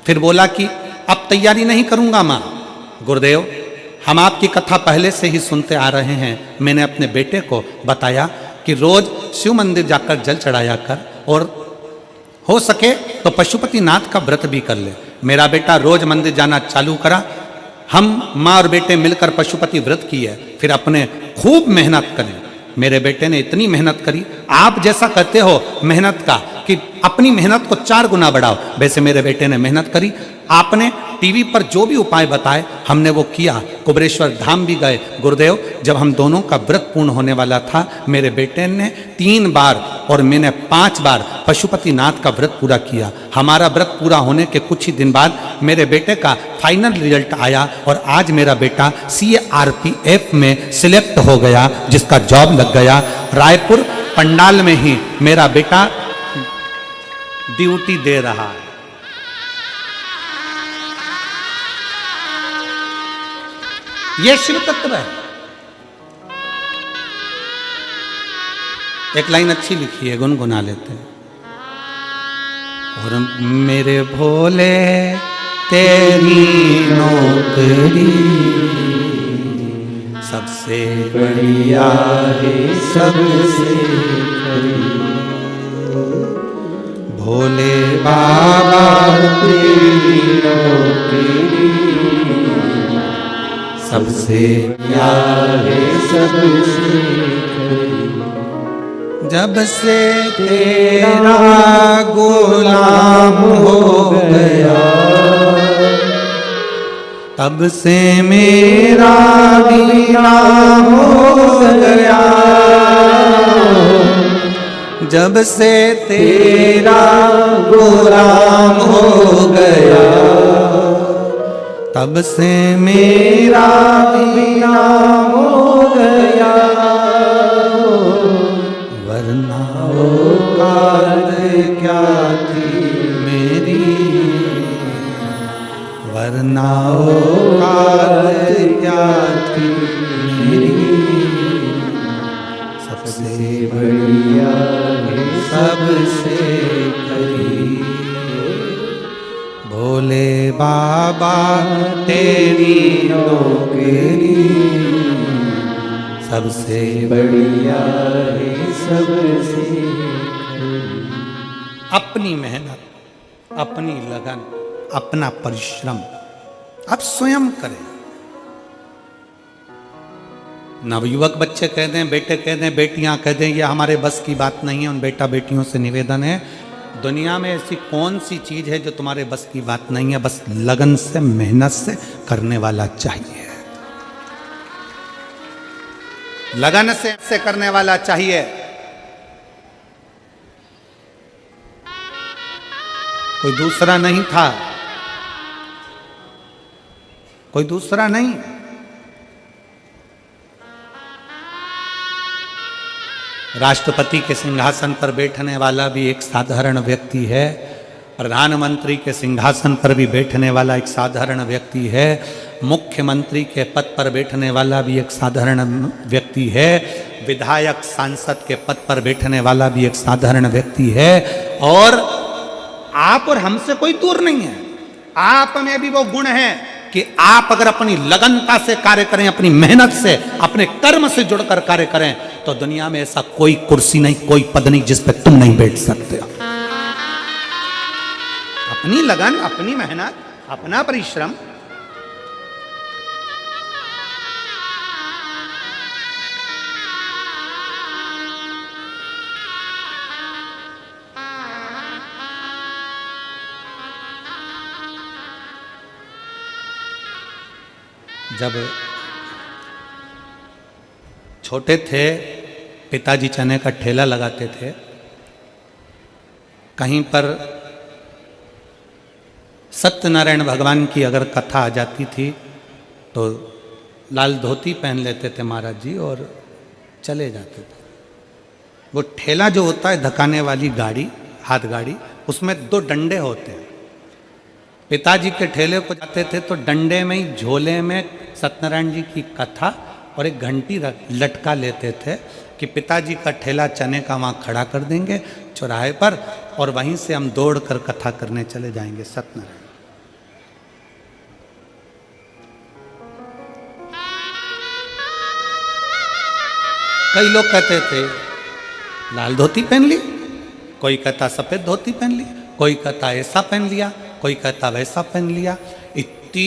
फिर बोला कि अब तैयारी नहीं करूंगा माँ। गुरुदेव, हम आपकी कथा पहले से ही सुनते आ रहे हैं। मैंने अपने बेटे को बताया कि रोज शिव मंदिर जाकर जल चढ़ाया कर और हो सके तो पशुपतिनाथ का व्रत भी कर ले। मेरा बेटा रोज मंदिर जाना चालू करा। हम माँ और बेटे मिलकर पशुपति व्रत किए, फिर अपने खूब मेहनत करी। मेरे बेटे ने इतनी मेहनत करी, आप जैसा कहते हो मेहनत का कि अपनी मेहनत को 4 गुना बढ़ाओ, वैसे मेरे बेटे ने मेहनत करी। आपने टीवी पर जो भी उपाय बताए हमने वो किया। कुबेरेश्वर धाम भी गए। गुरुदेव, जब हम दोनों का व्रत पूर्ण होने वाला था, मेरे बेटे ने 3 बार और मैंने 5 बार पशुपतिनाथ का व्रत पूरा किया। हमारा व्रत पूरा होने के कुछ ही दिन बाद मेरे बेटे का फाइनल रिजल्ट आया और आज मेरा बेटा CRPF में सिलेक्ट हो गया, जिसका जॉब लग गया। रायपुर पंडाल में ही मेरा बेटा ड्यूटी दे रहा है। ये शिव तत्व है। एक लाइन अच्छी लिखी है, गुनगुना लेते हैं। और मेरे भोले तेरी नौकरी सबसे बढ़िया है, सबसे भोले बाबा तेरी नौकरी सबसे प्यार है, सबसे जब से तेरा गुलाम हो गया तब से मेरा भी नाम हो गया। जब से तेरा गुलाम हो गया तब से मेरा भी नाम हो गया। वरना औकात क्या थी मेरी, वरना औकात क्या थी मेरी, सबसे बढ़िया है, सबसे करीब भोले बाबा तेरी नौकरी सबसे बढ़िया है, सबसे। अपनी मेहनत, अपनी लगन, अपना परिश्रम आप स्वयं करें। नवयुवक बच्चे कह दें, बेटे कह दें, बेटियां कह दें, ये हमारे बस की बात नहीं है। उन बेटा बेटियों से निवेदन है, दुनिया में ऐसी कौन सी चीज है जो तुम्हारे बस की बात नहीं है। बस लगन से, मेहनत से करने वाला चाहिए, लगन से करने वाला चाहिए। कोई दूसरा नहीं था, कोई दूसरा नहीं। राष्ट्रपति के सिंहासन पर बैठने वाला भी एक साधारण व्यक्ति है, प्रधानमंत्री के सिंहासन पर भी बैठने वाला एक साधारण व्यक्ति है, मुख्यमंत्री के पद पर बैठने वाला भी एक साधारण व्यक्ति है, विधायक सांसद के पद पर बैठने वाला भी एक साधारण व्यक्ति है। और आप और हमसे कोई दूर नहीं है। आप में भी वो गुण है कि आप अगर अपनी लगनता से कार्य करें, अपनी मेहनत से, अपने कर्म से जुड़कर कार्य करें, तो दुनिया में ऐसा कोई कुर्सी नहीं, कोई पद नहीं जिस पे तुम नहीं बैठ सकते। अपनी लगन, अपनी मेहनत, अपना परिश्रम। जब छोटे थे, पिताजी चने का ठेला लगाते थे। कहीं पर सत्यनारायण भगवान की अगर कथा आ जाती थी तो लाल धोती पहन लेते थे महाराज जी और चले जाते थे। वो ठेला जो होता है, धकाने वाली गाड़ी, हाथ गाड़ी, उसमें 2 डंडे होते हैं। पिताजी के ठेले को जाते थे तो डंडे में ही झोले में सत्यनारायण जी की कथा और एक घंटी लटका लेते थे कि पिताजी का ठेला चने का वहाँ खड़ा कर देंगे चौराहे पर और वहीं से हम दौड़ कर कथा करने चले जाएंगे सत्यनारायण। कई लोग कहते थे लाल धोती पहन ली, कोई कहता सफेद धोती पहन ली, कोई कहता ऐसा पहन लिया, कोई कहता वैसा पहन लिया। इतनी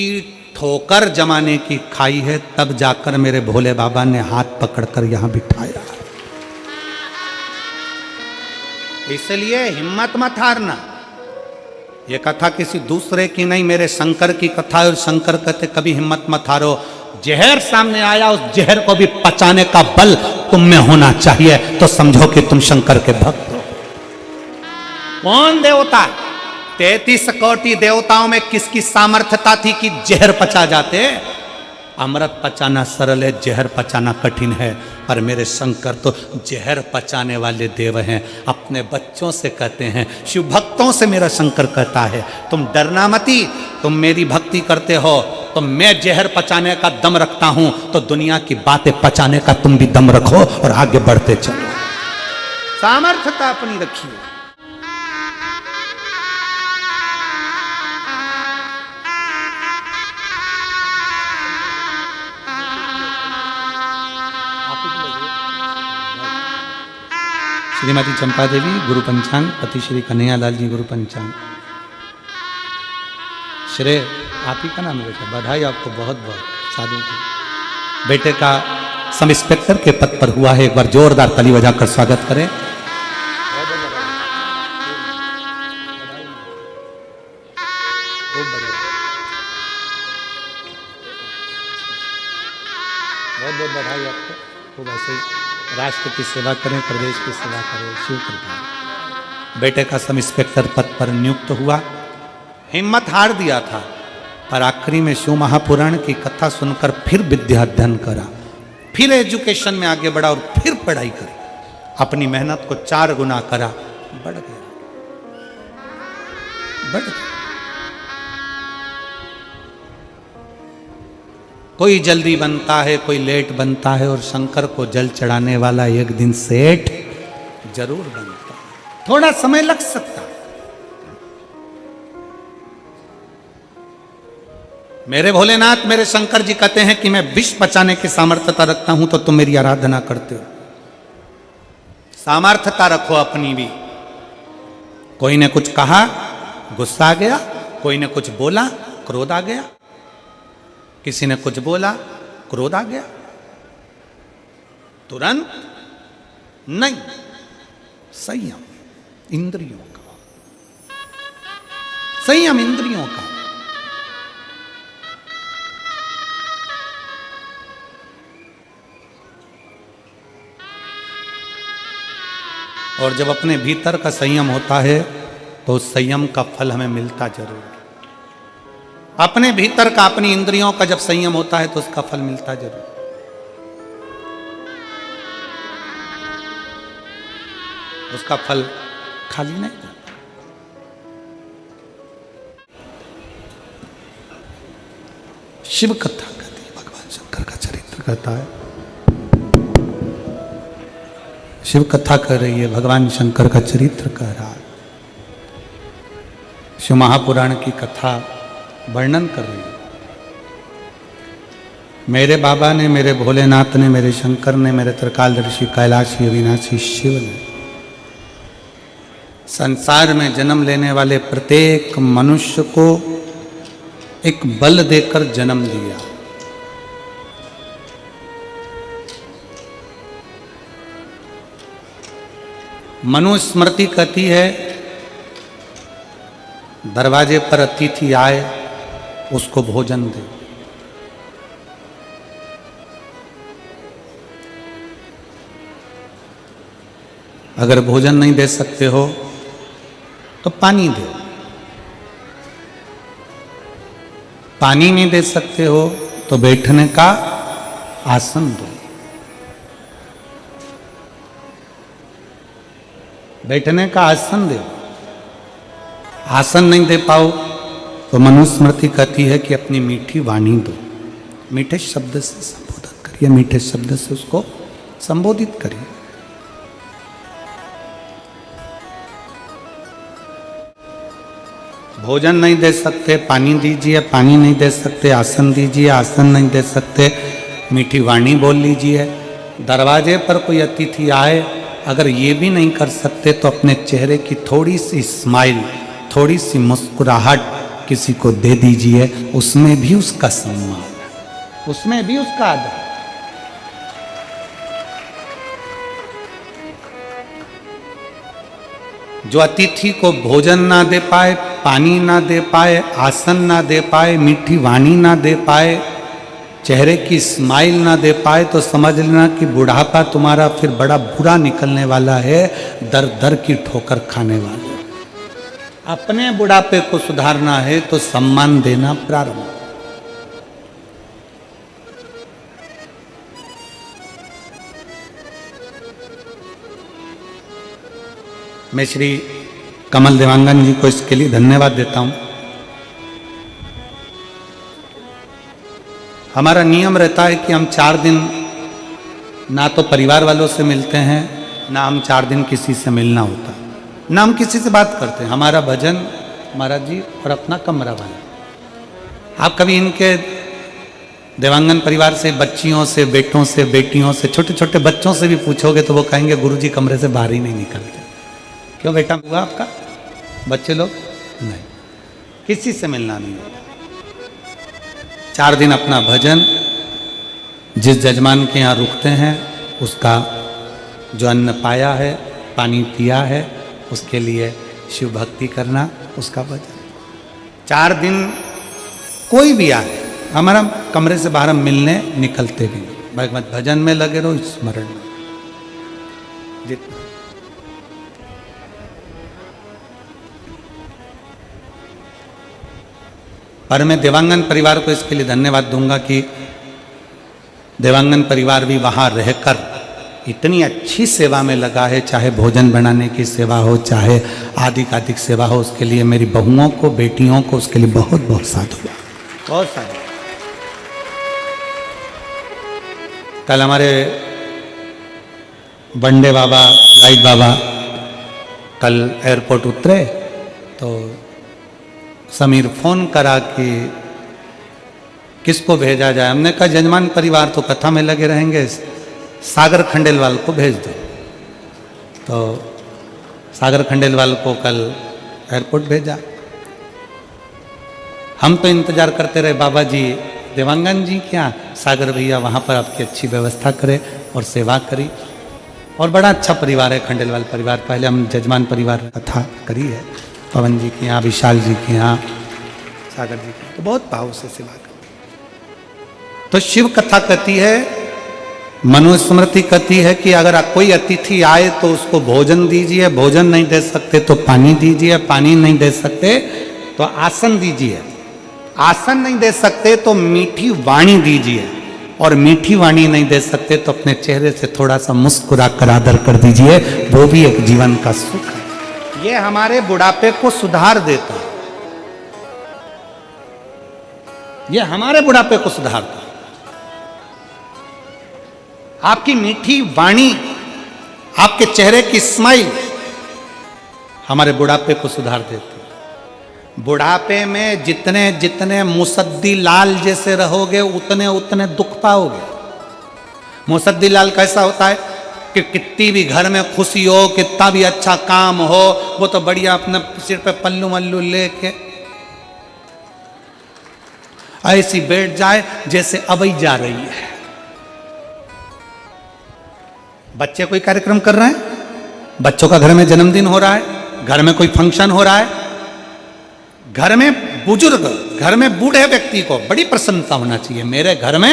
ठोकर जमाने की खाई है तब जाकर मेरे भोले बाबा ने हाथ पकड़कर यहां बिठाया। इसलिए हिम्मत मत हारना। ये कथा किसी दूसरे की नहीं, मेरे शंकर की कथा है और शंकर कहते कभी हिम्मत मत हारो। जहर सामने आया, उस जहर को भी पचाने का बल तुम में होना चाहिए, तो समझो कि तुम शंकर के भक्त हो। कौन देवता 33 कोटि देवताओं में किसकी सामर्थ्यता थी कि जहर पचा जाते? अमृत पचाना सरल है, जहर पचाना कठिन है। पर मेरे शंकर तो जहर पचाने वाले देव हैं। अपने बच्चों से कहते हैं, शिव भक्तों से मेरा शंकर कहता है तुम डरना मती, तुम मेरी भक्ति करते हो तो मैं जहर पचाने का दम रखता हूं, तो दुनिया की बातें पचाने का तुम भी दम रखो और आगे बढ़ते चलो। सामर्थ्यता अपनी रखिए। श्रीमती चंपा देवी गुरु पंचांग, पति श्री कन्हैयालाल जी गुरु पंचांग। श्रेय आप ही का नाम है बेटा, बधाई आपको बहुत बहुत। साधु की बेटे का सब इंस्पेक्टर के पद पर हुआ है, एक बार जोरदार ताली बजाकर स्वागत करें। बहुत बहुत बधाई आपको। खूब ऐसे ही राष्ट्र की सेवा करें, प्रदेश की सेवा करें, शिव कृपा। बेटे का सब इंस्पेक्टर पद पर नियुक्त हुआ। हिम्मत हार दिया था, पर आखिरी में शिव महापुराण की कथा सुनकर फिर विद्या अध्ययन करा, फिर एजुकेशन में आगे बढ़ा और फिर पढ़ाई करी। अपनी मेहनत को 4 गुना करा, बढ़ गया, बढ़ गया। कोई जल्दी बनता है, कोई लेट बनता है, और शंकर को जल चढ़ाने वाला एक दिन सेठ जरूर बनता है। थोड़ा समय लग सकता है। मेरे भोलेनाथ, मेरे शंकर जी कहते हैं कि मैं विष पचाने की सामर्थ्यता रखता हूं, तो तुम मेरी आराधना करते हो। सामर्थ्यता रखो अपनी भी। कोई ने कुछ कहा, गुस्सा आ गया, कोई ने कुछ बोला, क्रोध आ गया, किसी ने कुछ बोला, क्रोध आ गया, तुरंत नहीं, संयम इंद्रियों का, संयम इंद्रियों का। और जब अपने भीतर का संयम होता है तो उस संयम का फल हमें मिलता जरूर है। अपने भीतर का, अपनी इंद्रियों का जब संयम होता है तो उसका फल मिलता जरूर। उसका फल खाली नहीं जाता। शिव कथा कहती है, भगवान शंकर का चरित्र कहता है। शिव कथा कर रही है, भगवान शंकर का चरित्र कह रहा है। शिव महापुराण की कथा वर्णन कर रही है। मेरे बाबा ने, मेरे भोलेनाथ ने, मेरे शंकर ने, मेरे त्रिकालदर्शी कैलाशी अविनाशी शिव ने संसार में जन्म लेने वाले प्रत्येक मनुष्य को एक बल देकर जन्म दिया। मनुस्मृति कहती है, दरवाजे पर अतिथि आए उसको भोजन दे। अगर भोजन नहीं दे सकते हो तो पानी दो। पानी नहीं दे सकते हो तो बैठने का आसन दो। बैठने का आसन दो। आसन नहीं दे पाओ तो मनुस्मृति कहती है कि अपनी मीठी वाणी दो, मीठे शब्द से संबोधन करिए, मीठे शब्द से उसको संबोधित करिए। भोजन नहीं दे सकते, पानी दीजिए, पानी नहीं दे सकते, आसन दीजिए, आसन नहीं दे सकते, मीठी वाणी बोल लीजिए। दरवाजे पर कोई अतिथि आए, अगर ये भी नहीं कर सकते तो अपने चेहरे की थोड़ी सी स्माइल, थोड़ी सी मुस्कुराहट किसी को दे दीजिए, उसमें भी उसका सम्मान, उसमें भी उसका आदर। जो अतिथि को भोजन ना दे पाए, पानी ना दे पाए, आसन ना दे पाए, मीठी वाणी ना दे पाए, चेहरे की स्माइल ना दे पाए, तो समझ लेना कि बुढ़ापा तुम्हारा फिर बड़ा बुरा निकलने वाला है, दर दर की ठोकर खाने वाले। अपने बुढ़ापे को सुधारना है तो सम्मान देना प्रारंभ। मैं श्री कमल देवांगन जी को इसके लिए धन्यवाद देता हूं। हमारा नियम रहता है कि हम 4 दिन ना तो परिवार वालों से मिलते हैं, ना हम 4 दिन किसी से मिलना होता, ना हम किसी से बात करते हैं। हमारा भजन महाराज जी और अपना कमरा बना। आप कभी इनके देवांगन परिवार से बच्चियों से, बेटों से, बेटियों से, छोटे छोटे बच्चों से भी पूछोगे तो वो कहेंगे गुरुजी कमरे से बाहर ही नहीं निकलते। क्यों बेटा हुआ आपका? बच्चे लोग नहीं, किसी से मिलना नहीं होता। 4 दिन अपना भजन, जिस जजमान के यहाँ रुकते हैं उसका जो अन्न पाया है, पानी पिया है, उसके लिए शिव भक्ति करना, उसका भजन। 4 दिन कोई भी आए, हमारा कमरे से बाहर हम मिलने निकलते भी, भगवत भजन में लगे रहो, स्मरण में जितना। पर मैं देवांगन परिवार को इसके लिए धन्यवाद दूंगा कि देवांगन परिवार भी वहाँ रहकर इतनी अच्छी सेवा में लगा है, चाहे भोजन बनाने की सेवा हो, चाहे आधिकाधिक सेवा हो। उसके लिए मेरी बहुओं को, बेटियों को, उसके लिए बहुत बहुत साधुवाद, बहुत साधुवाद। कल हमारे बंडे बाबा, गाइड बाबा कल एयरपोर्ट उतरे तो समीर फोन करा कि किसको भेजा जाए। हमने कहा जजमान परिवार तो कथा में लगे रहेंगे, सागर खंडेलवाल को भेज दो। तो सागर खंडेलवाल को कल एयरपोर्ट भेजा। हम तो इंतजार करते रहे, बाबा जी देवांगन जी क्या, सागर भैया वहाँ पर आपकी अच्छी व्यवस्था करे और सेवा करी। और बड़ा अच्छा परिवार है खंडेलवाल परिवार। पहले हम जजमान परिवार कथा करी है, पवन जी के यहाँ, विशाल जी के यहाँ, सागर जी के, तो बहुत भाव से सेवा करते। तो शिव कथा कहती है, मनुस्मृति कहती है कि अगर कोई अतिथि आए तो उसको भोजन दीजिए, भोजन नहीं दे सकते तो पानी दीजिए, पानी नहीं दे सकते तो आसन दीजिए, आसन नहीं दे सकते तो मीठी वाणी दीजिए, और मीठी वाणी नहीं दे सकते तो अपने चेहरे से थोड़ा सा मुस्कुरा कर आदर कर दीजिए। वो भी एक जीवन का सुख है। ये हमारे बुढ़ापे को सुधार देता है, ये हमारे बुढ़ापे को सुधारता है। आपकी मीठी वाणी, आपके चेहरे की स्माइल हमारे बुढ़ापे को सुधार देती है। बुढ़ापे में जितने जितने मुसद्दी लाल जैसे रहोगे उतने उतने दुख पाओगे। मुसद्दी लाल कैसा होता है कि कितनी भी घर में खुशी हो, कितना भी अच्छा काम हो, वो तो बढ़िया अपने सिर पे पल्लू मल्लू लेके ऐसी बैठ जाए जैसे अबई जा रही है। बच्चे कोई कार्यक्रम कर रहे हैं, बच्चों का घर में जन्मदिन हो रहा है, घर में कोई फंक्शन हो रहा है, घर में बुजुर्ग, घर में बूढ़े व्यक्ति को बड़ी प्रसन्नता होना चाहिए। मेरे घर में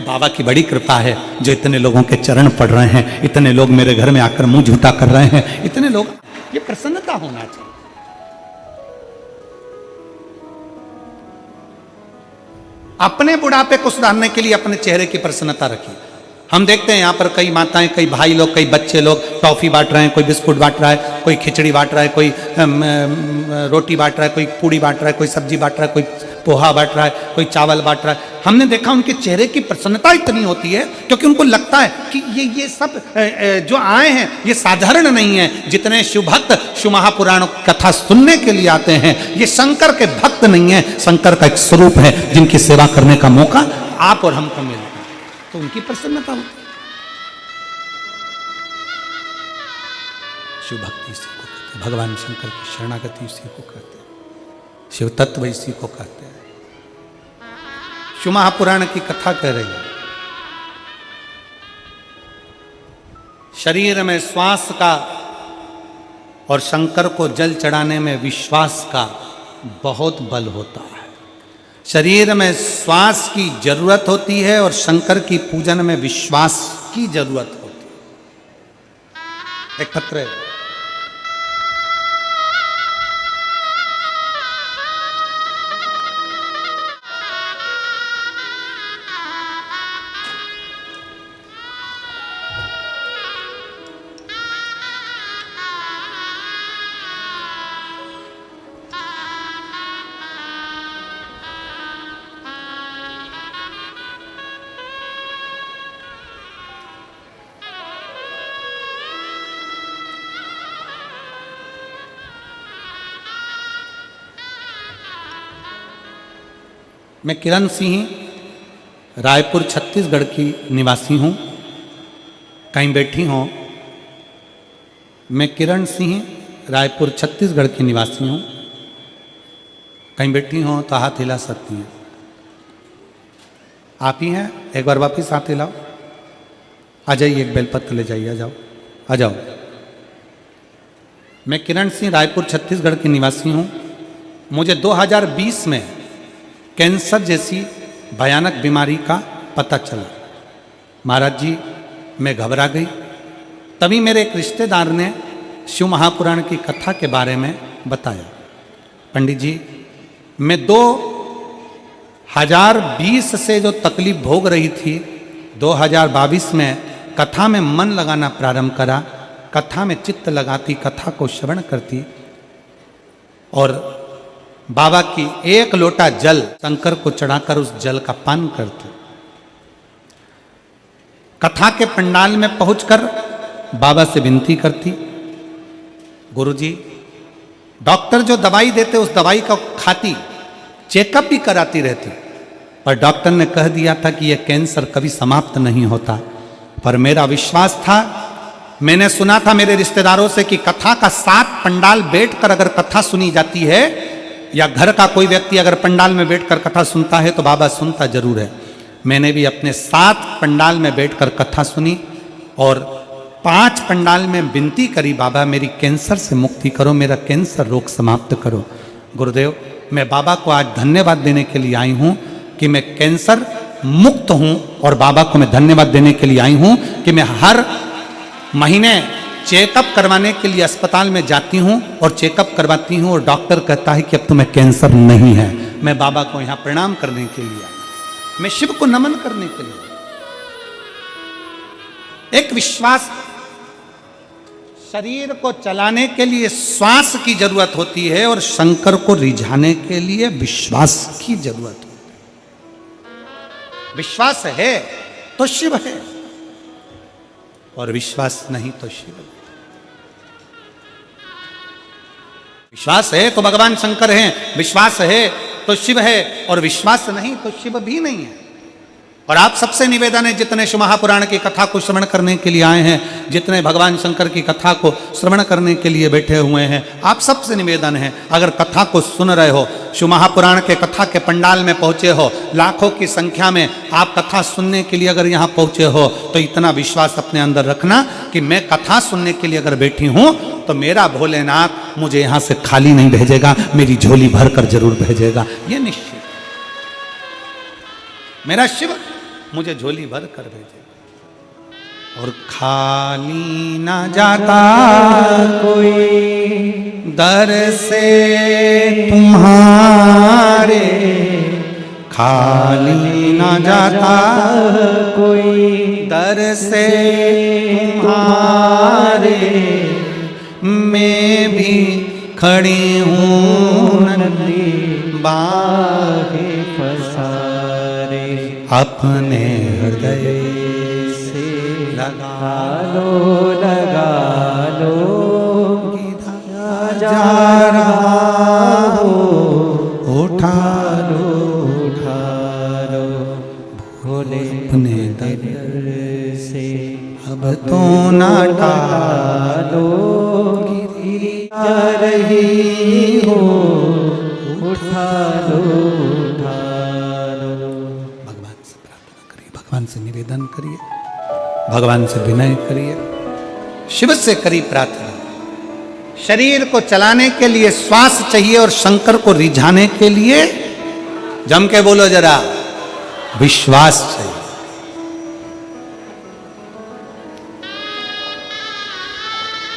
बाबा की बड़ी कृपा है, जो इतने लोगों के चरण पड़ रहे हैं, इतने लोग मेरे घर में आकर मुंह झूठा कर रहे हैं, इतने लोग, ये प्रसन्नता होना चाहिए। अपने बुढ़ापे को सुधारने के लिए अपने चेहरे की प्रसन्नता रखिए। हम देखते हैं यहाँ पर कई माताएं, कई भाई लोग, कई बच्चे लोग टॉफ़ी बांट रहे हैं, कोई बिस्कुट बांट रहा है, कोई खिचड़ी बांट रहा है, कोई रोटी बांट रहा है, कोई पूड़ी बांट रहा है, कोई सब्जी बांट रहा है, कोई पोहा बांट रहा है, कोई चावल बांट रहा है। हमने देखा उनके चेहरे की प्रसन्नता इतनी होती है क्योंकि उनको लगता है कि ये सब जो आए हैं ये साधारण नहीं है। जितने शिव भक्त शिव महापुराण कथा सुनने के लिए आते हैं ये शंकर के भक्त नहीं है, शंकर का एक स्वरूप है जिनकी सेवा करने का मौका आप और हमको मिलता है, तो उनकी प्रसन्नता होती है। शिव भक्ति इसी को कहते हैं, भगवान शंकर की शरणागति इसी को कहते हैं, शिव तत्व इसी को कहते हैं। शिव महापुराण की कथा कह रही है शरीर में श्वास का और शंकर को जल चढ़ाने में विश्वास का बहुत बल होता है। शरीर में श्वास की जरूरत होती है और शंकर की पूजन में विश्वास की जरूरत होती है। एक पत्र है, मैं किरण सिंह रायपुर छत्तीसगढ़ की निवासी हूँ। कहीं बैठी हो? मैं किरण सिंह रायपुर छत्तीसगढ़ की निवासी हूँ। कहीं बैठी हो तो हाथ हिला सकती हैं। आप ही हैं? एक बार वापिस हाथ हिलाओ। आ जाइए, एक बेलपत्र ले जाइए। आ जाओ, आ जाओ। मैं किरण सिंह रायपुर छत्तीसगढ़ की निवासी हूँ। मुझे 2020 में कैंसर जैसी भयानक बीमारी का पता चला। महाराज जी, मैं घबरा गई। तभी मेरे एक रिश्तेदार ने शिव महापुराण की कथा के बारे में बताया। पंडित जी, मैं 2020 से जो तकलीफ भोग रही थी, 2022 में कथा में मन लगाना प्रारंभ करा, कथा में चित्त लगाती, कथा को श्रवण करती और बाबा की एक लोटा जल शंकर को चढ़ाकर उस जल का पान करते। कथा के पंडाल में पहुंचकर बाबा से विनती करती, गुरुजी, डॉक्टर जो दवाई देते उस दवाई को खाती, चेकअप भी कराती रहती, पर डॉक्टर ने कह दिया था कि यह कैंसर कभी समाप्त नहीं होता। पर मेरा विश्वास था, मैंने सुना था मेरे रिश्तेदारों से कि कथा का 7 पंडाल बैठकर अगर कथा सुनी जाती है, या घर का कोई व्यक्ति अगर पंडाल में बैठकर कथा सुनता है तो बाबा सुनता जरूर है। मैंने भी अपने 7 पंडाल में बैठकर कथा सुनी और 5 पंडाल में विनती करी, बाबा मेरी कैंसर से मुक्ति करो, मेरा कैंसर रोग समाप्त करो। गुरुदेव, मैं बाबा को आज धन्यवाद देने के लिए आई हूँ कि मैं कैंसर मुक्त हूँ, और बाबा को मैं धन्यवाद देने के लिए आई हूँ कि मैं हर महीने चेकअप करवाने के लिए अस्पताल में जाती हूँ और चेकअप करवाती हूँ और डॉक्टर कहता है कि अब तुम्हें कैंसर नहीं है। मैं बाबा को यहाँ प्रणाम करने के लिए आई, मैं शिव को नमन करने के लिए। एक विश्वास, शरीर को चलाने के लिए श्वास की जरूरत होती है और शंकर को रिझाने के लिए विश्वास की जरूरत होती है। विश्वास है तो शिव है और विश्वास नहीं तो शिव है। विश्वास है तो भगवान शंकर हैं, विश्वास है तो शिव है, और विश्वास नहीं तो शिव भी नहीं है। और आप सबसे निवेदन है, जितने शिव महापुराण की कथा को श्रवण करने के लिए आए हैं, जितने भगवान शंकर की कथा को श्रवण करने के लिए बैठे हुए हैं, आप सबसे निवेदन है, अगर कथा को सुन रहे हो, शिव महापुराण के कथा के पंडाल में पहुंचे हो, लाखों की संख्या में आप कथा सुनने के लिए अगर यहाँ पहुंचे हो, तो इतना विश्वास अपने अंदर रखना कि मैं कथा सुनने के लिए अगर बैठी हूँ तो मेरा भोलेनाथ मुझे यहाँ से खाली नहीं भेजेगा, मेरी झोली भर कर जरूर भेजेगा। ये निश्चित, मेरा शिव मुझे झोली भर कर भेजेगा। और खाली ना जाता कोई दर से तुम्हारे, खाली न जाता कोई दर से तुम्हारे, मैं भी खड़ी हूँ नन्ही बाहे पसारे, अपने हृदय से लगा लो जा रहा हो, उठा लो भोले अपने दर से अब तो ना टालो, गिरी जा रही हो, उठा लो भगवान से प्रार्थना करिए, भगवान से निवेदन करिए, भगवान से विनय करिए, शिव से करिए प्रार्थना। शरीर को चलाने के लिए श्वास चाहिए और शंकर को रिझाने के लिए जम के बोलो जरा विश्वास चाहिए।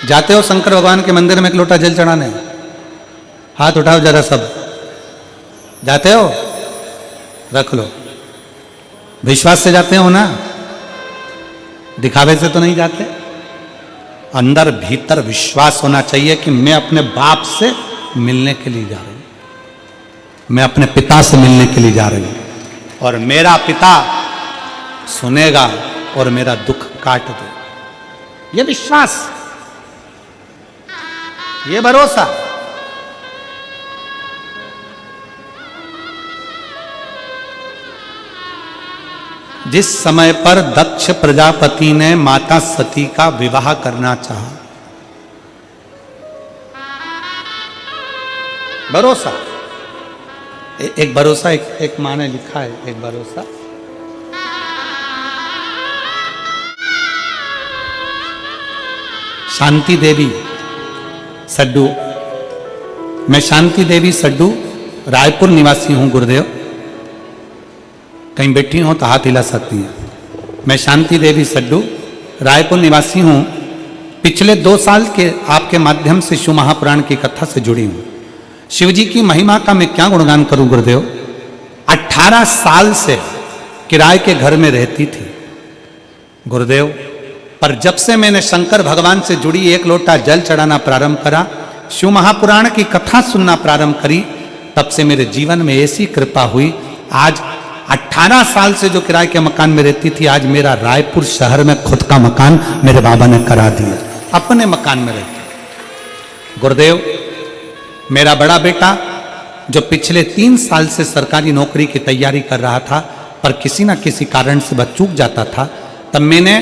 जाते हो शंकर भगवान के मंदिर में एक लोटा जल चढ़ाने? हाथ उठाओ जरा सब। जाते हो? रख लो। विश्वास से जाते हो ना, दिखावे से तो नहीं जाते। अंदर भीतर विश्वास होना चाहिए कि मैं अपने बाप से मिलने के लिए जा रही हूं, मैं अपने पिता से मिलने के लिए जा रही हूं और मेरा पिता सुनेगा और मेरा दुख काट दे। ये विश्वास, ये भरोसा। जिस समय पर दक्ष प्रजापति ने माता सती का विवाह करना चाहा, भरोसा, एक भरोसा, एक माँ ने लिखा है, एक भरोसा। शांति देवी सड्डू, मैं शांति देवी सड्डू रायपुर निवासी हूं गुरुदेव, कहीं बैठी हो तो हाथ हिला सकती हैं। मैं शांति देवी सड्डू रायपुर निवासी हूं, पिछले 2 साल के आपके माध्यम से शिव महापुराण की कथा से जुड़ी हूं। शिव जी की महिमा का मैं क्या गुणगान करूं गुरुदेव। 18 साल से किराए के घर में रहती थी गुरुदेव, पर जब से मैंने शंकर भगवान से जुड़ी एक लोटा जल चढ़ाना प्रारंभ करा, शिव महापुराण की कथा सुनना प्रारंभ करी, तब से मेरे जीवन में ऐसी कृपा हुई। आज 18 साल से जो किराए के मकान में रहती थी, आज मेरा रायपुर शहर में खुद का मकान मेरे बाबा ने करा दिया, अपने मकान में रहती। गुरुदेव, मेरा बड़ा बेटा जो पिछले 3 साल से सरकारी नौकरी की तैयारी कर रहा था, पर किसी ना किसी कारण से वह चूक जाता था, तब मैंने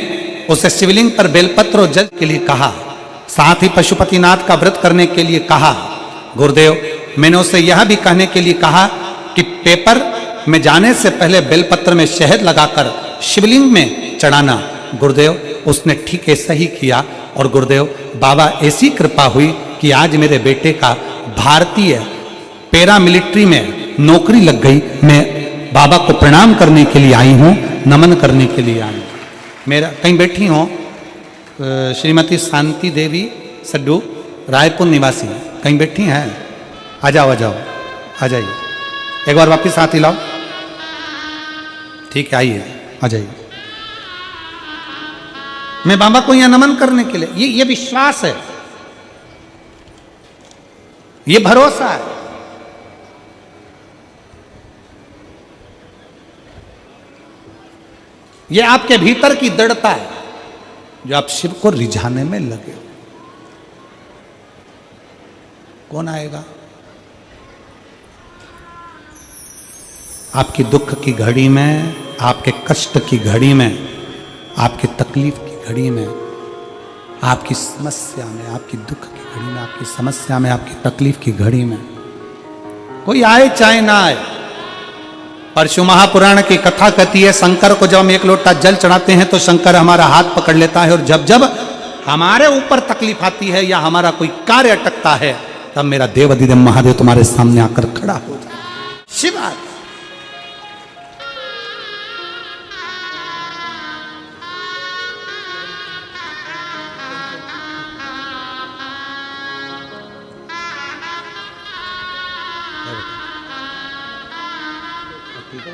उसे शिवलिंग पर बेलपत्र और जल के लिए कहा, साथ ही पशुपतिनाथ का व्रत करने के लिए कहा। गुरुदेव, मैंने उसे यह भी कहने के लिए कहा कि पेपर में जाने से पहले बेलपत्र में शहद लगाकर शिवलिंग में चढ़ाना। गुरुदेव, उसने ठीक ऐसा ही किया और गुरुदेव बाबा ऐसी कृपा हुई कि आज मेरे बेटे का भारतीय पैरामिलिट्री में नौकरी लग गई। मैं बाबा को प्रणाम करने के लिए आई हूँ, नमन करने के लिए आई हूँ। मेरा कहीं बैठी हूँ, श्रीमती शांति देवी सड्डू रायपुर निवासी कहीं बैठी हैं? आ जाओ, आ जाओ, आ जाइए, एक बार वापिस हाथ हिलाओ। ठीक है, आइए, आ जाइए। मैं बाबा को यहां नमन करने के लिए, ये विश्वास है, ये भरोसा है। ये आपके भीतर की दृढ़ता है जो आप शिव को रिझाने में लगे हो। कौन आएगा? आपकी दुख की घड़ी में, आपके कष्ट की घड़ी में, आपकी तकलीफ की घड़ी में, आपकी समस्या में, आपकी दुख की घड़ी में, आपकी समस्या में, आपकी तकलीफ की घड़ी में कोई आए चाहे ना आए, पर शिव महापुराण की कथा कहती है, शंकर को जब हम एक लोटा जल चढ़ाते हैं तो शंकर हमारा हाथ पकड़ लेता है, और जब जब हमारे ऊपर तकलीफ आती है या हमारा कोई कार्य अटकता है, तब मेरा देव अधिदेव महादेव तुम्हारे सामने आकर खड़ा हो जाता है। शिव ठीक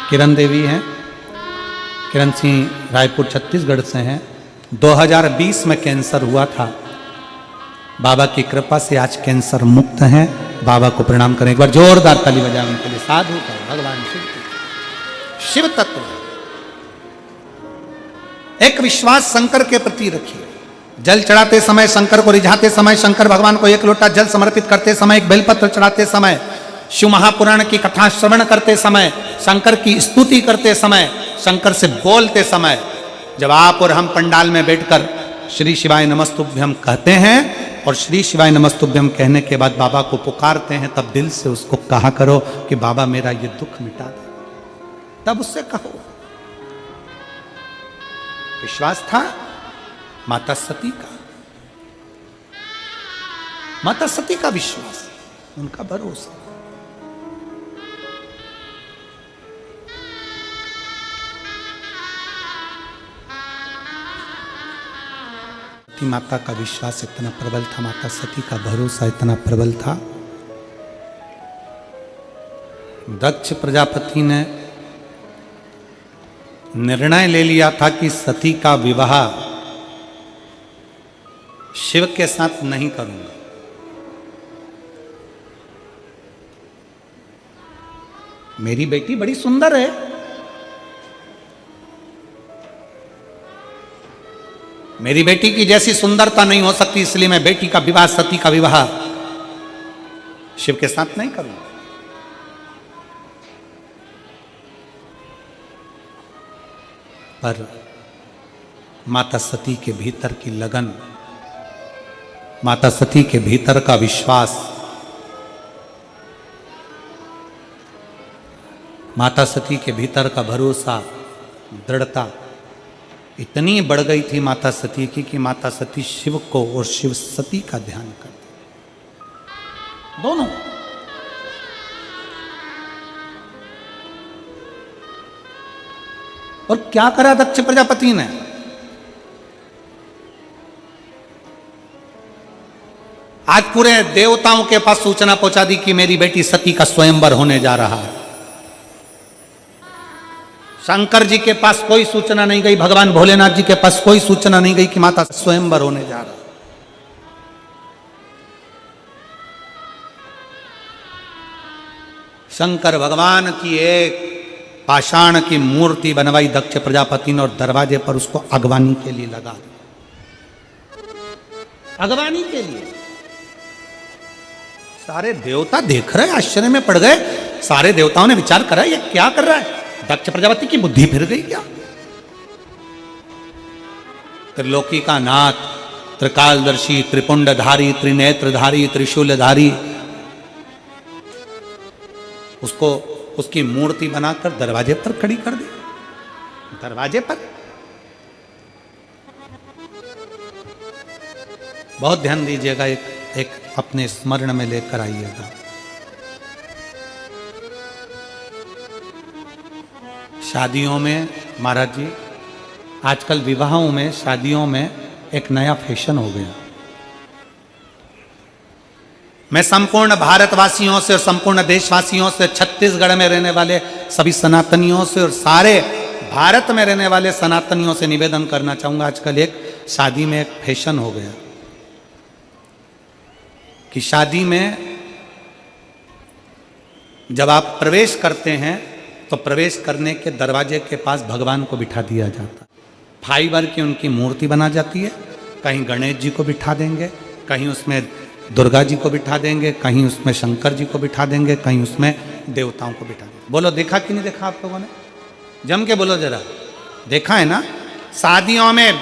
किरण देवी हैं, किरण सिंह रायपुर छत्तीसगढ़ से हैं। 2020 में कैंसर हुआ था, बाबा की कृपा से आज कैंसर मुक्त हैं। बाबा को प्रणाम करें, एक बार जोरदार ताली बजाएं उनके लिए। साधु का भगवान शिव, शिव तत्व एक विश्वास शंकर के प्रति रखिए। जल चढ़ाते समय, शंकर को रिझाते समय, शंकर भगवान को एक लोटा जल समर्पित करते समय, एक बेलपत्र चढ़ाते समय, शिव महापुराण की कथा श्रवण करते समय, शंकर की स्तुति करते समय, शंकर से बोलते समय, जब आप और हम पंडाल में बैठकर श्री शिवाय नमस्तुभ्यम कहते हैं और श्री शिवाय नमस्तुभ्यम कहने के बाद बाबा को पुकारते हैं, तब दिल से उसको कहा करो कि बाबा मेरा ये दुख मिटा दे। तब उससे कहो। विश्वास था माता सती का, माता सती का विश्वास, उनका भरोसा। माता का विश्वास इतना प्रबल था, माता सती का भरोसा इतना प्रबल था। दक्ष प्रजापति ने निर्णय ले लिया था कि सती का विवाह शिव के साथ नहीं करूंगा। मेरी बेटी बड़ी सुंदर है, मेरी बेटी की जैसी सुंदरता नहीं हो सकती, इसलिए मैं बेटी का विवाह, सती का विवाह शिव के साथ नहीं करूंगा। पर माता सती के भीतर की लगन, माता सती के भीतर का विश्वास, माता सती के भीतर का भरोसा, दृढ़ता इतनी बढ़ गई थी माता सती की कि माता सती शिव को और शिव सती का ध्यान करते दोनों। और क्या करा दक्ष प्रजापति ने? आज पूरे देवताओं के पास सूचना पहुंचा दी कि मेरी बेटी सती का स्वयंवर होने जा रहा है। शंकर जी के पास कोई सूचना नहीं गई, भगवान भोलेनाथ जी के पास कोई सूचना नहीं गई कि माता स्वयंवर होने जा रहा है। शंकर भगवान की एक पाषाण की मूर्ति बनवाई दक्ष प्रजापति ने और दरवाजे पर उसको अगवानी के लिए लगा दिया। अगवानी के लिए सारे देवता देख रहे, आश्चर्य में पड़ गए। सारे देवताओं ने विचार करा ये क्या कर रहा है, दक्ष प्रजापति की बुद्धि फिर गई क्या? त्रिलोकी का नाथ, त्रिकालदर्शी, त्रिपुंडधारी, त्रिनेत्रधारी, त्रिशूलधारी, उसको उसकी मूर्ति बनाकर दरवाजे पर खड़ी कर दी। दरवाजे पर बहुत ध्यान दीजिएगा, एक अपने स्मरण में लेकर आइएगा। शादियों में महाराज जी, आजकल विवाहों में, शादियों में एक नया फैशन हो गया। मैं संपूर्ण भारतवासियों से और संपूर्ण देशवासियों से, छत्तीसगढ़ में रहने वाले सभी सनातनियों से और सारे भारत में रहने वाले सनातनियों से निवेदन करना चाहूँगा। आजकल एक शादी में एक फैशन हो गया कि शादी में जब आप प्रवेश करते हैं तो प्रवेश करने के दरवाजे के पास भगवान को बिठा दिया जाता है। फाइबर की उनकी मूर्ति बना जाती है, कहीं गणेश जी को बिठा देंगे, कहीं उसमें दुर्गा जी को बिठा देंगे, कहीं उसमें शंकर जी को बिठा देंगे, कहीं उसमें देवताओं को बिठा देंगे। बोलो देखा कि नहीं देखा आप लोगों ने? जम के बोलो जरा, देखा है ना? शादियों में,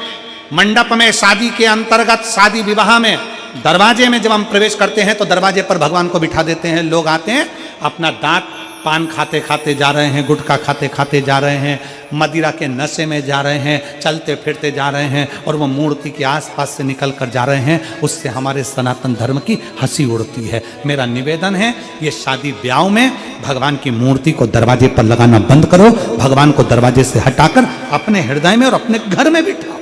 मंडप में, शादी के अंतर्गत, शादी विवाह में दरवाजे में जब हम प्रवेश करते हैं तो दरवाजे पर भगवान को बिठा देते हैं। लोग आते हैं, अपना दांत पान खाते खाते जा रहे हैं, गुटखा खाते खाते जा रहे हैं, मदिरा के नशे में जा रहे हैं, चलते फिरते जा रहे हैं और वो मूर्ति के आसपास से निकल कर जा रहे हैं। उससे हमारे सनातन धर्म की हंसी उड़ती है। मेरा निवेदन है, ये शादी ब्याह में भगवान की मूर्ति को दरवाजे पर लगाना बंद करो। भगवान को दरवाजे से हटाकर अपने हृदय में और अपने घर में बिठाओ।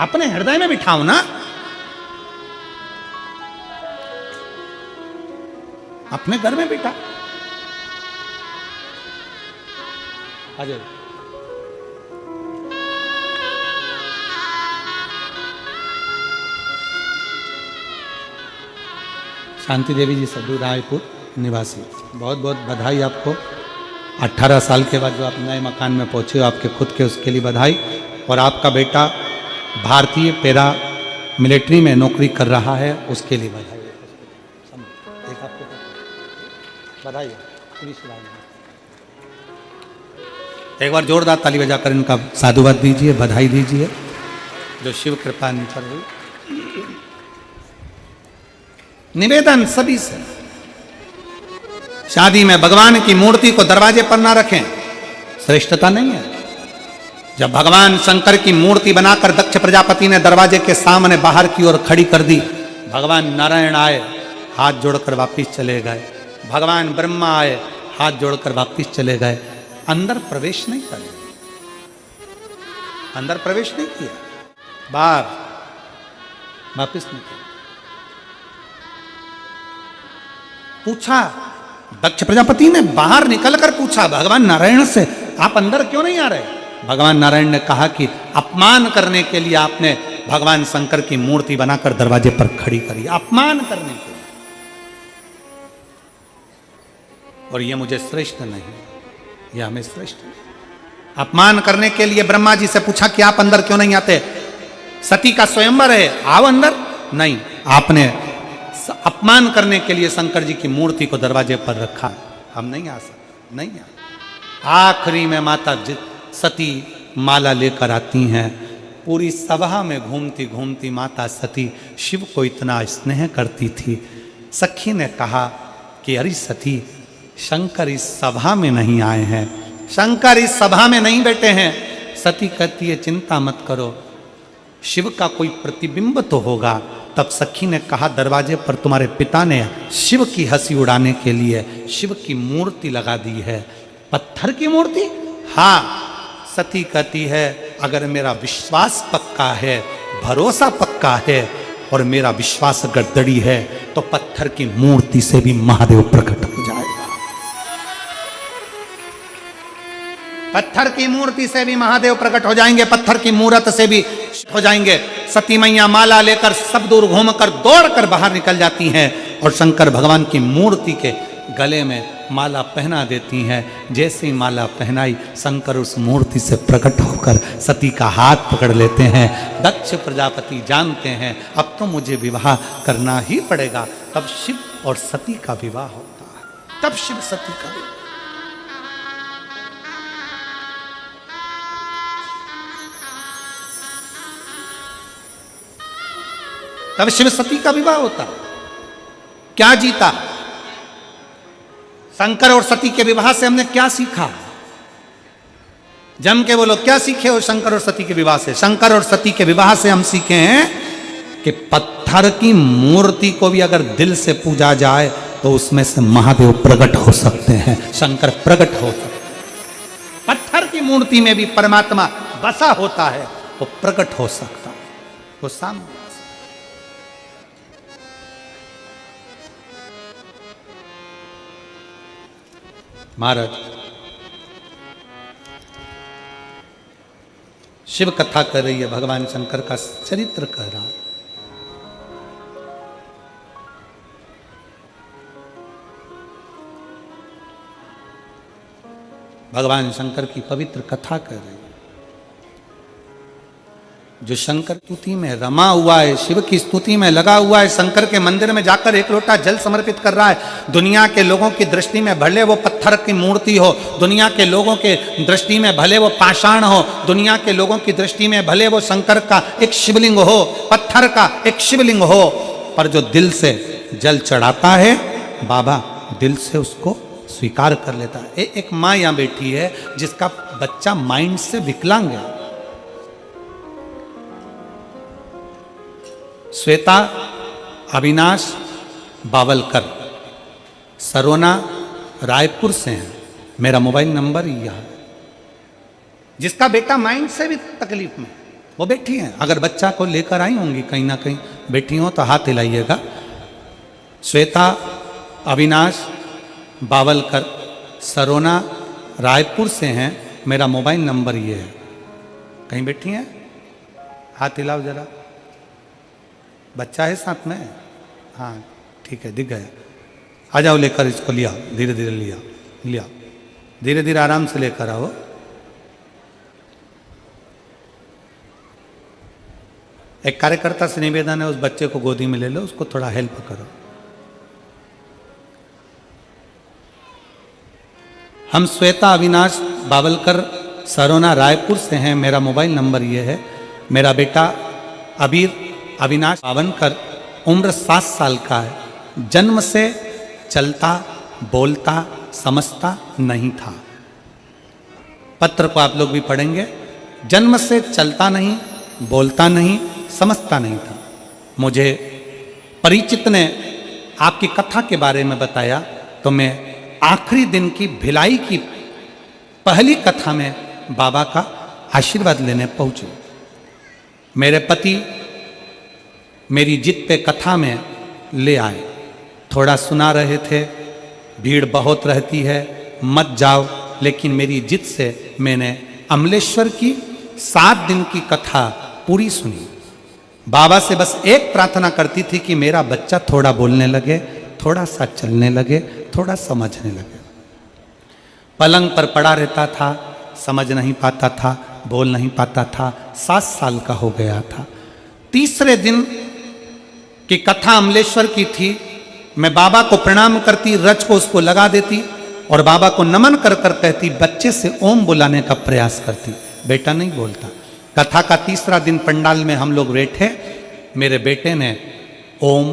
अपने हृदय में बिठाओ ना, अपने घर में बिठा। अजय शांति देवी जी सद्दू रायपुर निवासी, बहुत बहुत बधाई आपको। 18 साल के बाद जो आप नए मकान में पहुंचे हो, आपके खुद के, उसके लिए बधाई। और आपका बेटा भारतीय पैरा मिलिट्री में नौकरी कर रहा है, उसके लिए बधाई। एक आपको बधाई है। एक बार जोरदार ताली बजाकर इनका साधुवाद दीजिए, बधाई दीजिए, जो शिव कृपा इन पर हुई। निवेदन सभी से, शादी में भगवान की मूर्ति को दरवाजे पर ना रखें, श्रेष्ठता नहीं है। जब भगवान शंकर की मूर्ति बनाकर दक्ष प्रजापति ने दरवाजे के सामने बाहर की ओर खड़ी कर दी, भगवान नारायण आए, हाथ जोड़कर वापिस चले गए। भगवान ब्रह्मा आए, हाथ जोड़कर वापिस चले गए। अंदर प्रवेश नहीं करे, अंदर प्रवेश नहीं किया, बाहर वापिस नहीं किया। पूछा, दक्ष प्रजापति ने बाहर निकलकर पूछा भगवान नारायण से, आप अंदर क्यों नहीं आ रहे? भगवान नारायण ने कहा कि अपमान करने के लिए आपने भगवान शंकर की मूर्ति बनाकर दरवाजे पर खड़ी करी, अपमान करने के लिए, और ये मुझे श्रेष्ठ नहीं, यह हमें श्रेष्ठ नहीं। अपमान करने के लिए ब्रह्मा जी से पूछा कि आप अंदर क्यों नहीं आते? सती का स्वयंवर है, आओ अंदर। नहीं, आपने अपमान करने के लिए शंकर जी की मूर्ति को दरवाजे पर रखा, हम नहीं आ सकते, नहीं आ। आखिरी में माता सती माला लेकर आती हैं, पूरी सभा में घूमती घूमती माता सती शिव को इतना स्नेह करती थी। सखी ने कहा कि अरे सती, शंकर इस सभा में नहीं आए हैं, शंकर इस सभा में नहीं बैठे हैं। सती कहती है चिंता मत करो, शिव का कोई प्रतिबिंब तो होगा। तब सखी ने कहा दरवाजे पर तुम्हारे पिता ने शिव की हंसी उड़ाने के लिए शिव की मूर्ति लगा दी है। पत्थर की मूर्ति? हाँ। सती कहती है अगर मेरा विश्वास पक्का है, भरोसा पक्का है और मेरा विश्वास अगर दृढ़ है तो पत्थर की मूर्ति से भी महादेव प्रकट हो जाएगा। पत्थर की मूर्ति से भी महादेव प्रकट हो जाएंगे, पत्थर की मूर्त से भी हो जाएंगे। सती मैया माला लेकर सब दूर घूमकर दौड़कर बाहर निकल जाती हैं और शंकर भगवान की मूर्ति के गले में माला पहना देती हैं। जैसे ही माला पहनाई, शंकर उस मूर्ति से प्रकट होकर सती का हाथ पकड़ लेते हैं। दक्ष प्रजापति जानते हैं अब तो मुझे विवाह करना ही पड़ेगा। तब शिव और सती का विवाह होता है, तब शिव सती का विवाह। तब शिव सती का विवाह होता। क्या जीता? शंकर और सती के विवाह से हमने क्या सीखा? जम के बोलो, क्या सीखे हो शंकर और सती के विवाह से? शंकर और सती के विवाह से हम सीखे हैं कि पत्थर की मूर्ति को भी अगर दिल से पूजा जाए तो उसमें से महादेव प्रकट हो सकते हैं, शंकर प्रकट हो सकते हैं। पत्थर की मूर्ति में भी परमात्मा बसा होता है, वो प्रकट हो सकता है, वो सामने। महाराज शिव कथा कर रही है, भगवान शंकर का चरित्र कह रहा है। भगवान शंकर की पवित्र कथा कर रही है। जो शंकर स्तुति में रमा हुआ है, शिव की स्तुति में लगा हुआ है, शंकर के मंदिर में जाकर एक लोटा जल समर्पित कर रहा है। दुनिया के लोगों की दृष्टि में भले वो पत्थर की मूर्ति हो, दुनिया के लोगों के दृष्टि में भले वो पाषाण हो, दुनिया के लोगों की दृष्टि में भले वो शंकर का एक शिवलिंग हो, पत्थर का एक शिवलिंग हो, पर जो दिल से जल चढ़ाता है, बाबा दिल से उसको स्वीकार कर लेता है। एक माँ यहाँ बैठी है जिसका बच्चा माइंड से विकलांग है। श्वेता अविनाश बावलकर, सरोना रायपुर से हैं। मेरा मोबाइल नंबर यह है। जिसका बेटा माइंड से भी तकलीफ में, वो बैठी हैं। अगर बच्चा को लेकर आई होंगी कहीं ना कहीं बैठी हो तो हाथ हिलाइएगा। श्वेता अविनाश बावलकर सरोना रायपुर से हैं, मेरा मोबाइल नंबर ये है। कहीं बैठी हैं? हाथ हिलाओ जरा। बच्चा है साथ में? हाँ ठीक है, दिख गया। आ जाओ लेकर इसको, लिया धीरे धीरे लिया धीरे धीरे आराम से लेकर आओ। एक कार्यकर्ता से निवेदन है, उस बच्चे को गोदी में ले लो, उसको थोड़ा हेल्प करो। हम श्वेता अविनाश बावलकर सरोना रायपुर से हैं, मेरा मोबाइल नंबर ये है। मेरा बेटा अबीर अविनाश बावनकर उम्र 7 साल का है। जन्म से चलता बोलता समझता नहीं था। पत्र को आप लोग भी पढ़ेंगे। जन्म से चलता नहीं बोलता नहीं समझता नहीं था। मुझे परिचित ने आपकी कथा के बारे में बताया तो मैं आखिरी दिन की भिलाई की पहली कथा में बाबा का आशीर्वाद लेने पहुंचे। मेरे पति मेरी जिद पे कथा में ले आए। थोड़ा सुना रहे थे, भीड़ बहुत रहती है मत जाओ, लेकिन मेरी जिद से मैंने अमलेश्वर की 7 दिन की कथा पूरी सुनी। बाबा से बस एक प्रार्थना करती थी कि मेरा बच्चा थोड़ा बोलने लगे, थोड़ा सा चलने लगे, थोड़ा समझने लगे। पलंग पर पड़ा रहता था, समझ नहीं पाता था, बोल नहीं पाता था। 7 साल का हो गया था। तीसरे दिन की कथा अमलेश्वर की थी। मैं बाबा को प्रणाम करती, रच को उसको लगा देती और बाबा को नमन कर कर कहती, बच्चे से ओम बुलाने का प्रयास करती। बेटा नहीं बोलता। कथा का तीसरा दिन पंडाल में हम लोग बैठे। मेरे बेटे ने ओम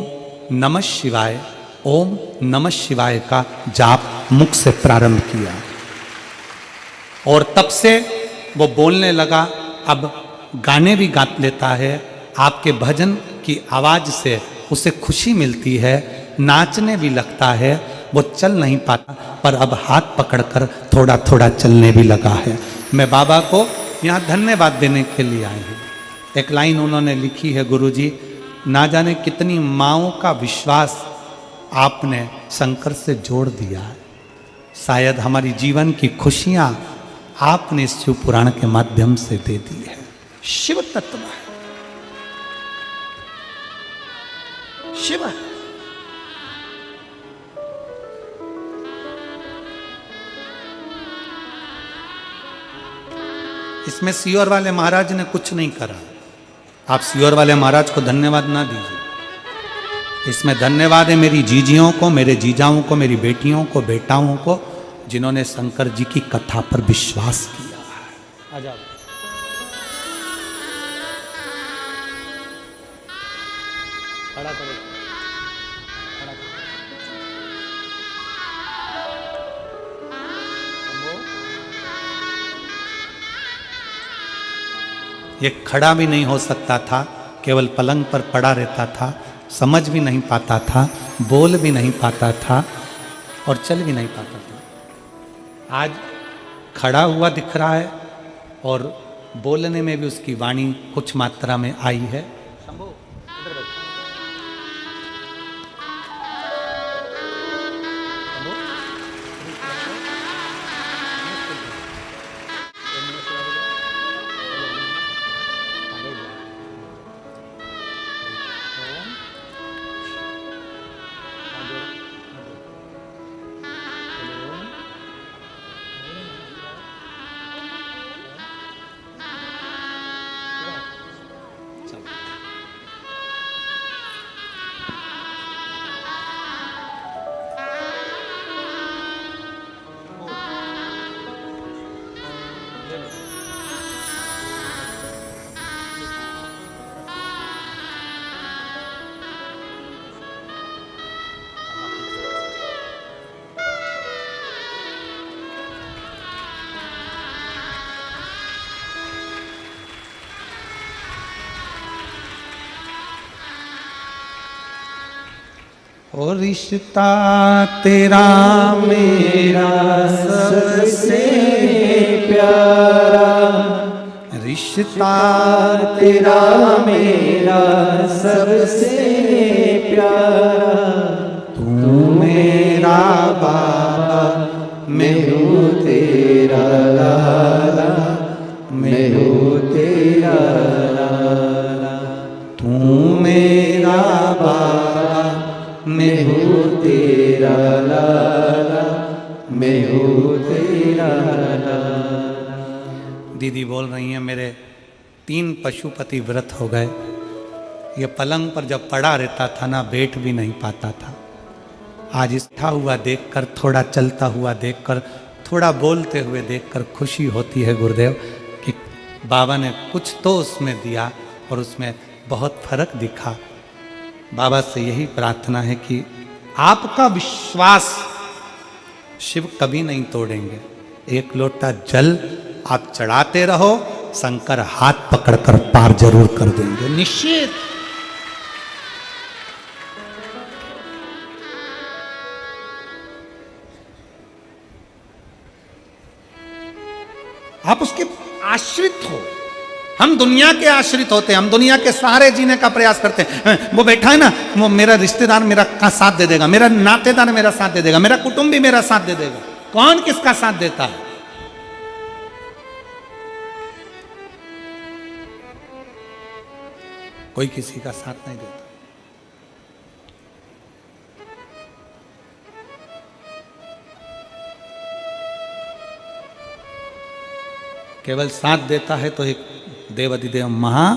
नमः शिवाय, ओम नमः शिवाय का जाप मुख से प्रारंभ किया और तब से वो बोलने लगा। अब गाने भी गा लेता है। आपके भजन की आवाज़ से उसे खुशी मिलती है, नाचने भी लगता है। वो चल नहीं पाता पर अब हाथ पकड़कर थोड़ा थोड़ा चलने भी लगा है। मैं बाबा को यहाँ धन्यवाद देने के लिए आई हूँ। एक लाइन उन्होंने लिखी है, गुरुजी ना जाने कितनी माँओं का विश्वास आपने शंकर से जोड़ दिया है। शायद हमारी जीवन की खुशियाँ आपने शिव पुराण के माध्यम से दे दी है। शिव तत्व है, शिव है। इसमें सियोर वाले महाराज ने कुछ नहीं करा। आप सियोर वाले महाराज को धन्यवाद ना दीजिए। इसमें धन्यवाद है मेरी जीजियों को, मेरे जीजाओं को, मेरी बेटियों को, बेटाओं को, जिन्होंने शंकर जी की कथा पर विश्वास किया है। आ जाओ। खड़ा करो, खड़ा करो। ये खड़ा भी नहीं हो सकता था, केवल पलंग पर पड़ा रहता था, समझ भी नहीं पाता था, बोल भी नहीं पाता था और चल भी नहीं पाता था। आज खड़ा हुआ दिख रहा है और बोलने में भी उसकी वाणी कुछ मात्रा में आई है। और रिश्ता तेरा मेरा सबसे प्यारा, रिश्ता तेरा मेरा सबसे प्यारा, तू मेरा बाबा, मैं हूँ तेरा लाला, मैं हूँ तेरा लाला। तू मेरा बाबा, मैं हूँ तेरा लाला, मैं हूँ तेरा लाला। दीदी बोल रही हैं मेरे 3 पशुपति व्रत हो गए। ये पलंग पर जब पड़ा रहता था ना, बैठ भी नहीं पाता था। आज इस्था हुआ देखकर, थोड़ा चलता हुआ देखकर, थोड़ा बोलते हुए देखकर खुशी होती है गुरुदेव कि बाबा ने कुछ तो उसमें दिया और उसमें बहुत फर्क दिखा। बाबा से यही प्रार्थना है कि आपका विश्वास शिव कभी नहीं तोड़ेंगे। एक लोटा जल आप चढ़ाते रहो, शंकर हाथ पकड़कर पार जरूर कर देंगे, निश्चित। आप उसके आश्रित हो। हम दुनिया के आश्रित होते हैं, हम दुनिया के सहारे जीने का प्रयास करते हैं। वो बैठा है ना, वो मेरा रिश्तेदार मेरा का साथ दे देगा, मेरा नातेदार मेरा साथ दे देगा, मेरा कुटुंब भी मेरा साथ दे देगा। कौन किसका साथ देता है? कोई किसी का साथ नहीं देता। केवल साथ देता है तो एक देवाधिदेव महा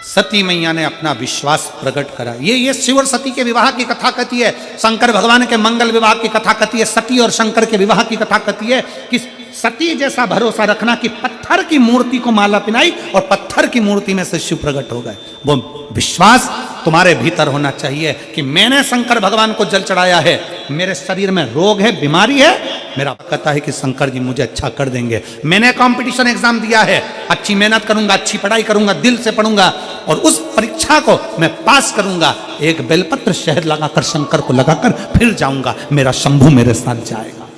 सती मैया ने अपना विश्वास प्रकट करा। ये शिव और सती के विवाह की कथा कथी है। शंकर भगवान के मंगल विवाह की कथा कथी है। सती और शंकर के विवाह की कथा कथी है कि सती जैसा भरोसा रखना कि पत्थर की मूर्ति को माला पिनाई और पत्थर की मूर्ति में से शिव प्रकट हो गए। वो विश्वास तुम्हारे भीतर होना चाहिए कि मैंने शंकर भगवान को जल चढ़ाया है, मेरे शरीर में रोग है, बीमारी है, मेरा कहता है कि शंकर जी मुझे अच्छा कर देंगे। मैंने कंपटीशन एग्जाम दिया है, अच्छी मेहनत करूंगा, अच्छी पढ़ाई करूंगा, दिल से पढ़ूंगा और उस परीक्षा को मैं पास करूंगा। एक बेलपत्र शहद लगाकर शंकर को लगाकर फिर जाऊंगा, मेरा शंभू मेरे साथ जाएगा।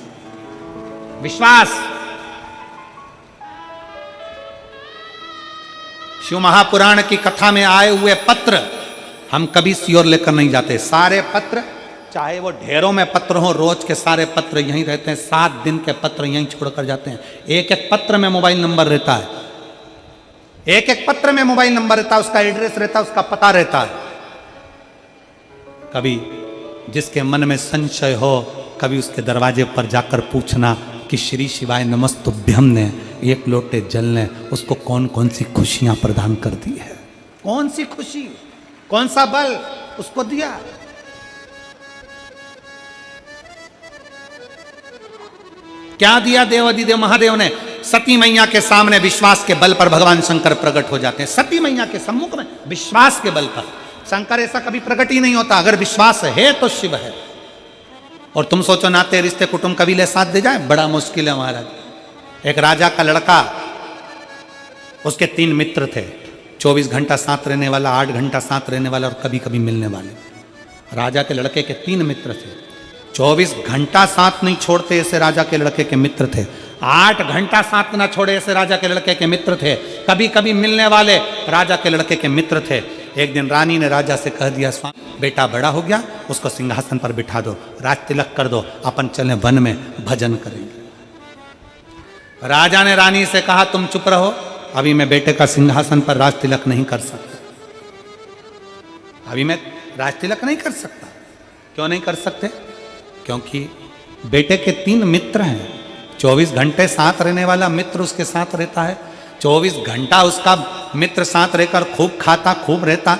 विश्वास। शिव महापुराण की कथा में आए हुए पत्र हम कभी सियोर लेकर नहीं जाते। सारे पत्र, चाहे वो ढेरों में पत्र हो, रोज के सारे पत्र यहीं रहते हैं। 7 दिन के पत्र यहीं छोड़कर जाते हैं। एक एक पत्र में मोबाइल नंबर रहता है, एक एक पत्र में मोबाइल नंबर रहता है, उसका एड्रेस रहता है, उसका पता रहता है। कभी जिसके मन में संशय हो, कभी उसके दरवाजे पर जाकर पूछना कि श्री शिवाय नमस्तुभ्यम ने एक लोटे जल ने उसको कौन कौन सी खुशियां प्रदान कर दी है, कौन सी खुशी, कौन सा बल उसको दिया। क्या दिया देवाधिदेव महादेव ने? सती मैया के सामने विश्वास के बल पर भगवान शंकर प्रकट हो जाते हैं। सती मैया के सम्मुख में विश्वास के बल पर। शंकर ऐसा कभी प्रकट ही नहीं होता। अगर विश्वास है तो शिव है। और तुम सोचो नाते रिश्ते कुटुंब कबीले साथ दे जाए, बड़ा मुश्किल है महाराज। एक राजा का लड़का, उसके 3 मित्र थे, 24 घंटा साथ रहने वाला, 8 घंटा साथ रहने वाला और कभी कभी मिलने वाले। राजा के लड़के के 3 मित्र थे। 24 घंटा साथ नहीं छोड़ते ऐसे राजा के लड़के के मित्र थे। 8 घंटा साथ ना छोड़े ऐसे राजा के लड़के के मित्र थे। कभी कभी मिलने वाले राजा के लड़के के मित्र थे। एक दिन रानी ने राजा से कह दिया, स्वामी बेटा बड़ा हो गया, उसको सिंहासन पर बिठा दो, राज तिलक कर दो, अपन चले वन में भजन करेंगे। राजा ने रानी से कहा, तुम चुप रहो, अभी मैं बेटे का सिंहासन पर राज तिलक नहीं कर सकता। अभी मैं राज तिलक नहीं कर सकता। क्यों नहीं कर सकते? क्योंकि बेटे के 3 मित्र हैं। 24 घंटे साथ रहने वाला मित्र उसके साथ रहता है। 24 घंटा उसका मित्र साथ रहकर खूब खाता, खूब रहता,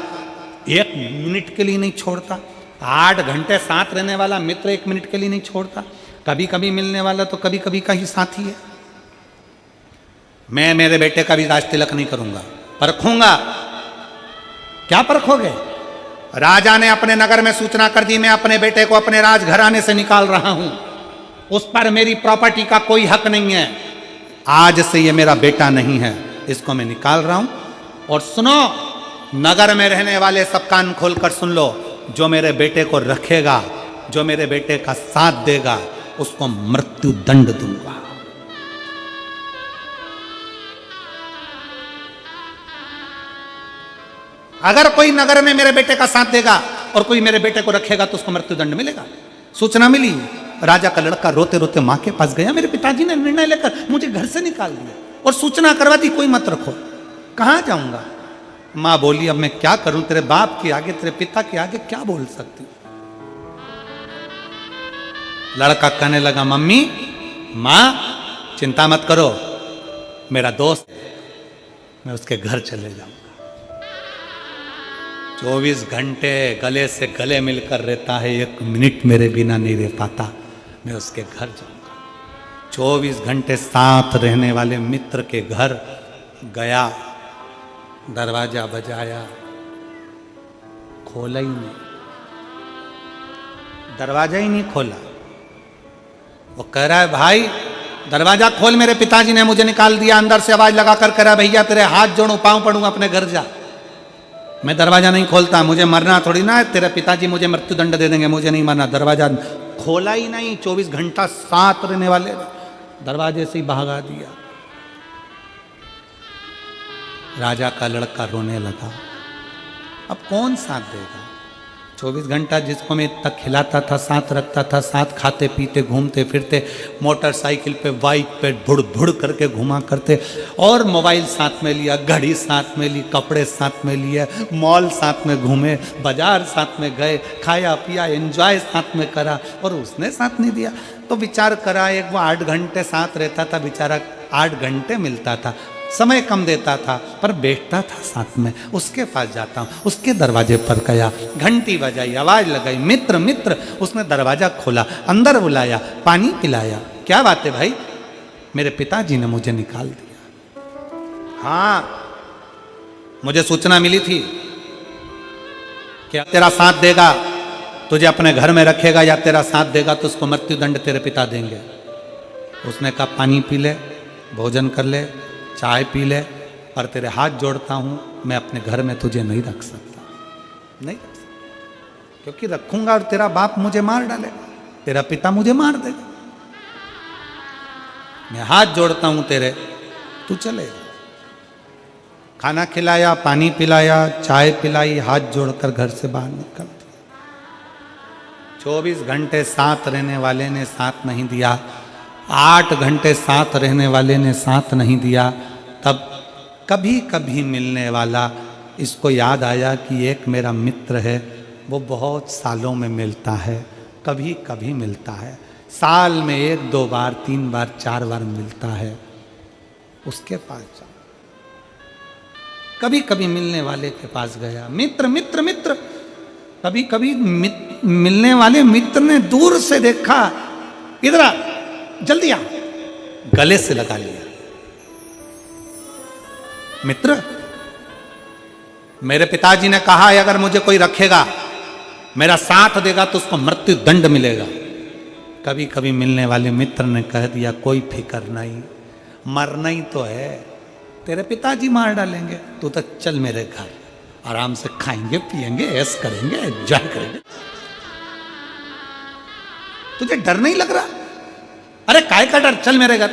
1 मिनट के लिए नहीं छोड़ता। 8 घंटे साथ रहने वाला मित्र 1 मिनट के लिए नहीं छोड़ता। कभी कभी मिलने वाला तो कभी कभी का ही साथी है। मैं मेरे बेटे का भी राज तिलक नहीं करूंगा, परखूंगा। क्या परखोगे? राजा ने अपने नगर में सूचना कर दी, मैं अपने बेटे को अपने राजघराने से निकाल रहा हूं, उस पर मेरी प्रॉपर्टी का कोई हक नहीं है। आज से ये मेरा बेटा नहीं है, इसको मैं निकाल रहा हूं। और सुनो, नगर में रहने वाले सब कान खोलकर सुन लो, जो मेरे बेटे को रखेगा जो मेरे बेटे का साथ देगा उसको मृत्यु दंड दूंगा। अगर कोई नगर में मेरे बेटे का साथ देगा और कोई मेरे बेटे को रखेगा तो उसको मृत्यु दंड मिलेगा। सूचना मिली, राजा का लड़का रोते रोते मां के पास गया, मेरे पिताजी ने निर्णय लेकर मुझे घर से निकाल दिया और सूचना करवा दी कोई मत रखो, कहां जाऊंगा। मां बोली अब मैं क्या करूं, तेरे बाप के आगे, तेरे पिता के आगे क्या बोल सकती हूं। लड़का कहने लगा मम्मी मां चिंता मत करो, मेरा दोस्त मैं उसके घर चले जाऊंगा। 24 घंटे गले से गले मिलकर रहता है, 1 मिनट मेरे बिना नहीं रह पाता, मैं उसके घर जाऊंगा। 24 घंटे साथ रहने वाले मित्र के घर गया, दरवाजा बजाया, खोला ही नहीं, दरवाजा ही नहीं खोला। वो कह रहा है भाई दरवाजा खोल, मेरे पिताजी ने मुझे निकाल दिया। अंदर से आवाज लगाकर कह रहा है भैया तेरे हाथ जोड़ूं पांव पड़ूंगा, अपने घर जा। मैं दरवाजा नहीं खोलता, मुझे मरना थोड़ी ना है, तेरे पिताजी मुझे मृत्यु दंड दे देंगे, मुझे नहीं मरना। दरवाजा खोला ही नहीं, 24 घंटा साथ रहने वाले दरवाजे से ही भगा दिया। राजा का लड़का रोने लगा, अब कौन साथ देगा। 24 घंटा जिसको मैं इतना खिलाता था, साथ रखता था, साथ खाते पीते घूमते फिरते, मोटरसाइकिल पे बाइक पे भुड़ भुड़ करके घुमा करते, और मोबाइल साथ में लिया, घड़ी साथ में ली, कपड़े साथ में लिए, मॉल साथ में घूमे, बाजार साथ में गए, खाया पिया एंजॉय साथ में करा, और उसने साथ नहीं दिया। तो विचार करा, एक वो 8 घंटे साथ रहता था बेचारा, 8 घंटे मिलता था, समय कम देता था पर बैठता था साथ में, उसके पास जाता हूँ, उसके दरवाजे पर गया, घंटी बजाई, आवाज लगाई, मित्र मित्र, उसने दरवाजा खोला, अंदर बुलाया, पानी पिलाया। क्या बात है भाई, मेरे पिताजी ने मुझे निकाल दिया। हाँ मुझे सूचना मिली थी कि तेरा साथ देगा तुझे अपने घर में रखेगा, या तेरा साथ देगा तो उसको मृत्यु दंड तेरे पिता देंगे। उसने कहा पानी पी ले, भोजन कर ले, चाय पी ले, पर तेरे हाथ जोड़ता हूं, मैं अपने घर में तुझे नहीं रख सकता, नहीं रख सकता, क्योंकि रखूंगा और तेरा बाप मुझे मार डालेगा, तेरा पिता मुझे मार देगा। मैं हाथ जोड़ता हूं तेरे, तू चले। खाना खिलाया, पानी पिलाया, चाय पिलाई, हाथ जोड़कर घर से बाहर निकल दिया। 24 घंटे साथ रहने वाले ने साथ नहीं दिया, 8 घंटे साथ रहने वाले ने साथ नहीं दिया। तब कभी कभी मिलने वाला इसको याद आया कि एक मेरा मित्र है, वो बहुत सालों में मिलता है, कभी कभी मिलता है, साल में 1 2 बार 3 बार 4 बार मिलता है, उसके पास जाओ। कभी कभी मिलने वाले के पास गया, मित्र मित्र मित्र, कभी कभी मिलने वाले मित्र ने दूर से देखा, इधर आ, जल्दी आ, गले से लगा लिया। मित्र मेरे पिताजी ने कहा है अगर मुझे कोई रखेगा, मेरा साथ देगा तो उसको मृत्यु दंड मिलेगा। कभी कभी मिलने वाले मित्र ने कह दिया कोई फिक्र नहीं, मरना ही तो है, तेरे पिताजी मार डालेंगे, तू तो चल मेरे घर, आराम से खाएंगे पिएंगे ऐश करेंगे एंजॉय करेंगे, तुझे डर नहीं लग रहा? अरे काय का डर, चल मेरे घर।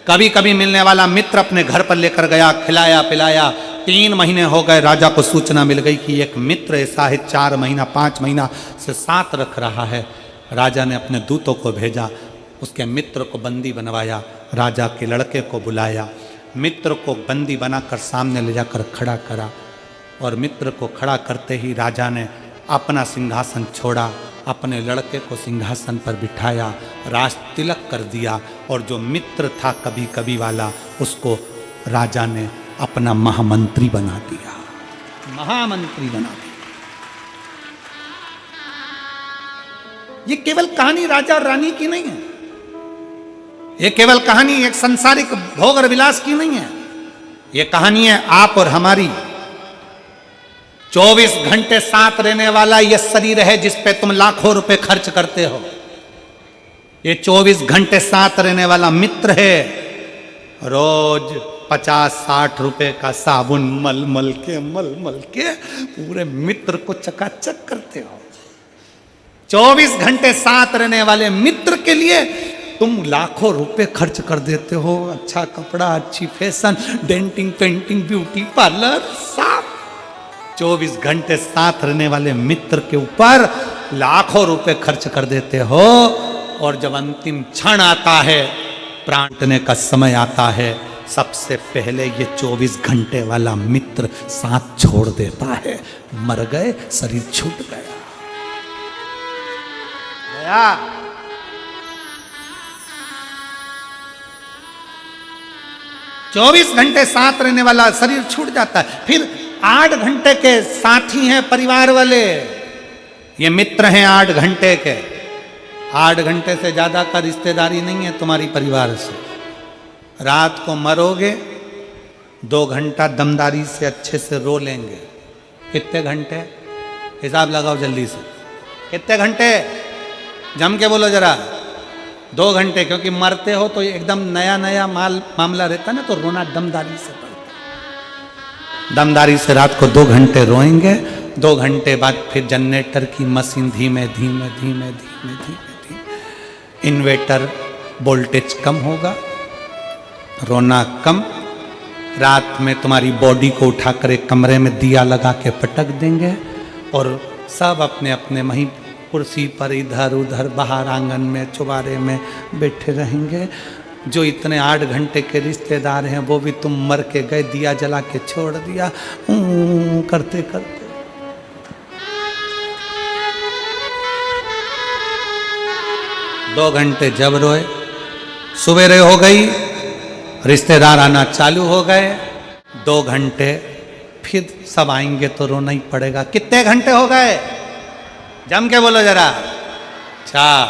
कभी कभी मिलने वाला मित्र अपने घर पर लेकर गया, खिलाया पिलाया। 3 महीने हो गए, राजा को सूचना मिल गई कि एक मित्र ऐसा है 4 महीना 5 महीना से साथ रख रहा है। राजा ने अपने दूतों को भेजा, उसके मित्र को बंदी बनवाया, राजा के लड़के को बुलाया, मित्र को बंदी बनाकर सामने ले जाकर खड़ा करा, और मित्र को खड़ा करते ही राजा ने अपना सिंहासन छोड़ा, अपने लड़के को सिंहासन पर बिठाया, राज तिलक कर दिया, और जो मित्र था कभी कभी वाला उसको राजा ने अपना महामंत्री बना दिया, महामंत्री बना दिया। ये केवल कहानी राजा और रानी की नहीं है, ये केवल कहानी एक संसारिक भोग और विलास की नहीं है, ये कहानी है आप और हमारी। 24 घंटे साथ रहने वाला ये शरीर है जिस पे तुम लाखों रुपए खर्च करते हो, ये 24 घंटे साथ रहने वाला मित्र है। रोज 50-60 रुपए का साबुन मल मल के पूरे मित्र को चकाचक करते हो। 24 घंटे साथ रहने वाले मित्र के लिए तुम लाखों रुपए खर्च कर देते हो। अच्छा कपड़ा, अच्छी fashion, denting, painting, beauty parlour, सब 24 घंटे साथ रहने वाले मित्र के ऊपर लाखों रुपए खर्च कर देते हो। और जब अंतिम क्षण आता है, प्राण देने का समय आता है, सबसे पहले ये 24 घंटे वाला मित्र साथ छोड़ देता है। मर गए, शरीर छूट गया। 24 घंटे साथ रहने वाला शरीर छूट जाता है। फिर 8 घंटे के साथी हैं परिवार वाले, ये मित्र हैं 8 घंटे के। 8 घंटे से ज्यादा का रिश्तेदारी नहीं है तुम्हारी परिवार से। रात को मरोगे, 2 घंटा दमदारी से अच्छे से रो लेंगे। कितने घंटे? हिसाब लगाओ जल्दी से, कितने घंटे? जम के बोलो जरा। 2 घंटे, क्योंकि मरते हो तो एकदम नया नया मामला रहता है ना, तो रोना दमदारी से पड़ता। दमदारी से रात को 2 घंटे रोएंगे। 2 घंटे बाद फिर जनरेटर की मशीन धीमे धीमे धीमे धीमे धीमे धीमे, इन्वर्टर वोल्टेज कम होगा, रोना कम। रात में तुम्हारी बॉडी को उठाकर एक कमरे में दिया लगा के पटक देंगे और सब अपने अपने वहीं कुर्सी पर इधर उधर बाहर आंगन में चुबारे में बैठे रहेंगे। जो इतने 8 घंटे के रिश्तेदार हैं वो भी तुम मर के गए, दिया जला के छोड़ दिया करते करते। दो घंटे जब रोए, सवेरे हो गई, रिश्तेदार आना चालू हो गए। 2 घंटे फिर सब आएंगे तो रोना ही पड़ेगा। कितने घंटे हो गए? जम के बोलो जरा। 4।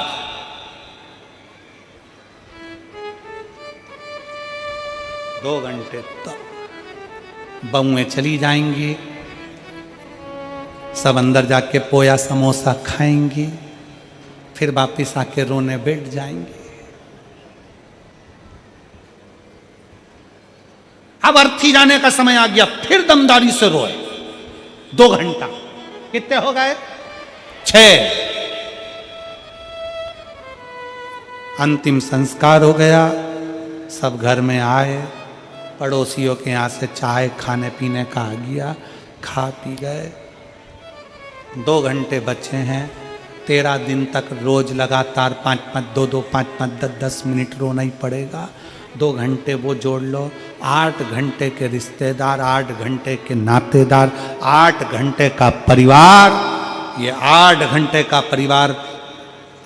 2 घंटे तब बहुएं चली जाएंगी, सब अंदर जाके पोया समोसा खाएंगी, फिर वापिस आके रोने बैठ जाएंगे। अब अर्थी जाने का समय आ गया, फिर दमदारी से रोए 2 घंटा। कितने हो गए? 6। अंतिम संस्कार हो गया, सब घर में आए, पड़ोसियों के यहाँ से चाय खाने पीने का आ गया, खा पी गए। 2 घंटे बचे हैं। 13 दिन तक रोज लगातार 5-5, 2-2, 5-5, 10-10 मिनट रोना ही पड़ेगा। 2 घंटे वो जोड़ लो, 8 घंटे के रिश्तेदार, 8 घंटे के नातेदार, 8 घंटे का परिवार। ये 8 घंटे का परिवार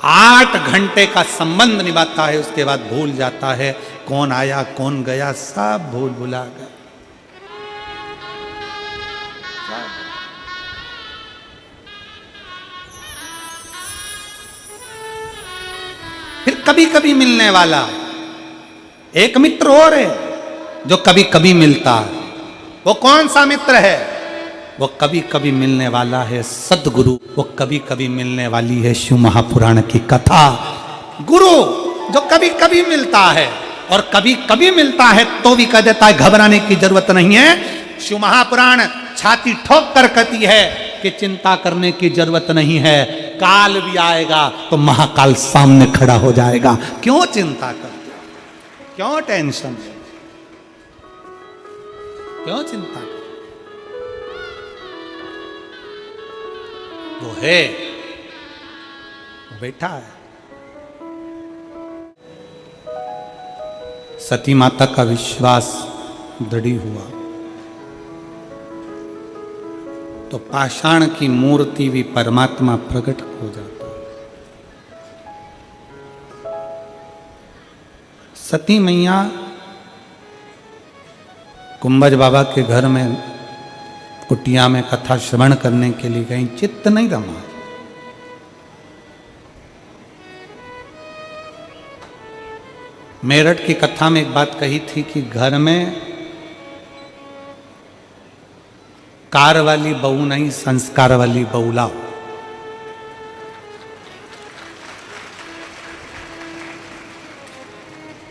8 घंटे का संबंध निभाता है, उसके बाद भूल जाता है कौन आया कौन गया, सब भूल भुला गए। फिर कभी कभी मिलने वाला एक मित्र और है जो कभी कभी मिलता है। वो कौन सा मित्र है? वो कभी कभी मिलने वाला है सदगुरु। वो कभी कभी मिलने वाली है शिव महापुराण की कथा। गुरु जो कभी कभी मिलता है और कभी कभी मिलता है तो भी कह देता है घबराने की जरूरत नहीं है। शिव महापुराण छाती ठोक कर कहती है कि चिंता करने की जरूरत नहीं है, काल भी आएगा तो महाकाल सामने खड़ा हो जाएगा। क्यों चिंता करते हो? क्यों टेंशन? क्यों चिंता? वो है, वो बैठा है। सती माता का विश्वास दृढ़ हुआ तो पाषाण की मूर्ति भी परमात्मा प्रकट हो जाता है। सती मैया कुंभज बाबा के घर में कुटिया में कथा श्रवण करने के लिए गई, चित्त नहीं रमा। मेरठ की कथा में एक बात कही थी कि घर में कार वाली बहू नहीं, संस्कार वाली बहू लाओ।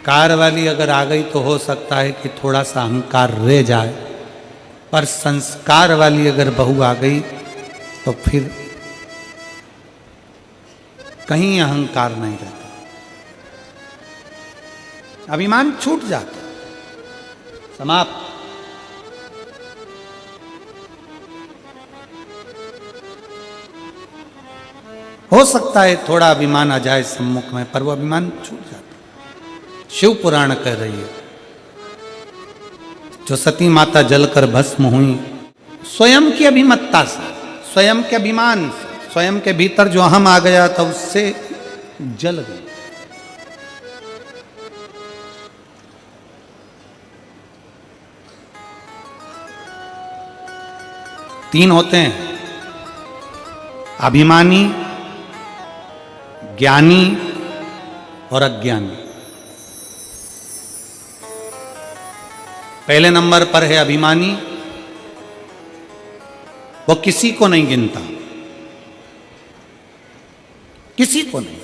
कार वाली अगर आ गई तो हो सकता है कि थोड़ा सा अहंकार रह जाए, पर संस्कार वाली अगर बहू आ गई तो फिर कहीं अहंकार नहीं रहता, अभिमान छूट जाता, समाप्त। हो सकता है थोड़ा अभिमान आ जाए सम्मुख में, पर वो अभिमान छूट जाता। शिव पुराण कह रही है, जो सती माता जलकर भस्म हुई स्वयं की अभिमत्ता से, स्वयं के अभिमान से, स्वयं के भीतर जो अहम आ गया था उससे जल गई। तीन होते हैं, अभिमानी, ज्ञानी और अज्ञानी। पहले नंबर पर है अभिमानी, वो किसी को नहीं गिनता, किसी को नहीं,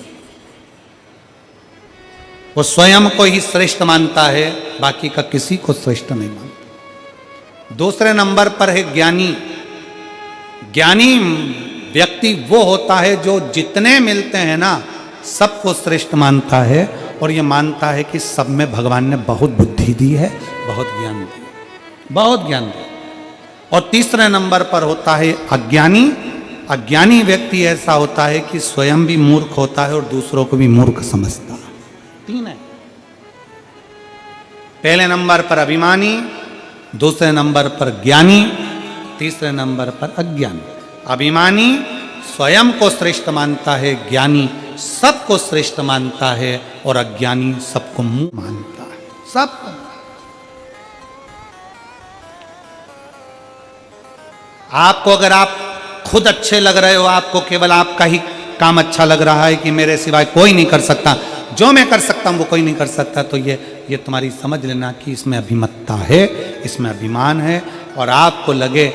वो स्वयं को ही श्रेष्ठ मानता है, बाकी का किसी को श्रेष्ठ नहीं मानता। दूसरे नंबर पर है ज्ञानी। ज्ञानी व्यक्ति वो होता है जो जितने मिलते हैं ना सबको श्रेष्ठ मानता है, और ये मानता है कि सब में भगवान ने बहुत बुद्धि दी है, बहुत ज्ञान दिया, बहुत ज्ञान दिया। और तीसरे नंबर पर होता है अज्ञानी। अज्ञानी व्यक्ति ऐसा होता है कि स्वयं भी मूर्ख होता है और दूसरों को भी मूर्ख समझता है। तीन है, पहले नंबर पर अभिमानी, दूसरे नंबर पर ज्ञानी, तीसरे नंबर पर अज्ञानी। अभिमानी स्वयं को श्रेष्ठ मानता है, ज्ञानी सबको श्रेष्ठ मानता है, और अज्ञानी सबको मूर्ख मानता है, सबको। आपको अगर आप खुद अच्छे लग रहे हो, आपको केवल आपका ही काम अच्छा लग रहा है कि मेरे सिवाय कोई नहीं कर सकता, जो मैं कर सकता हूं वो कोई नहीं कर सकता, तो ये तुम्हारी समझ लेना कि इसमें अभिमत्ता है, इसमें अभिमान है। और आपको लगे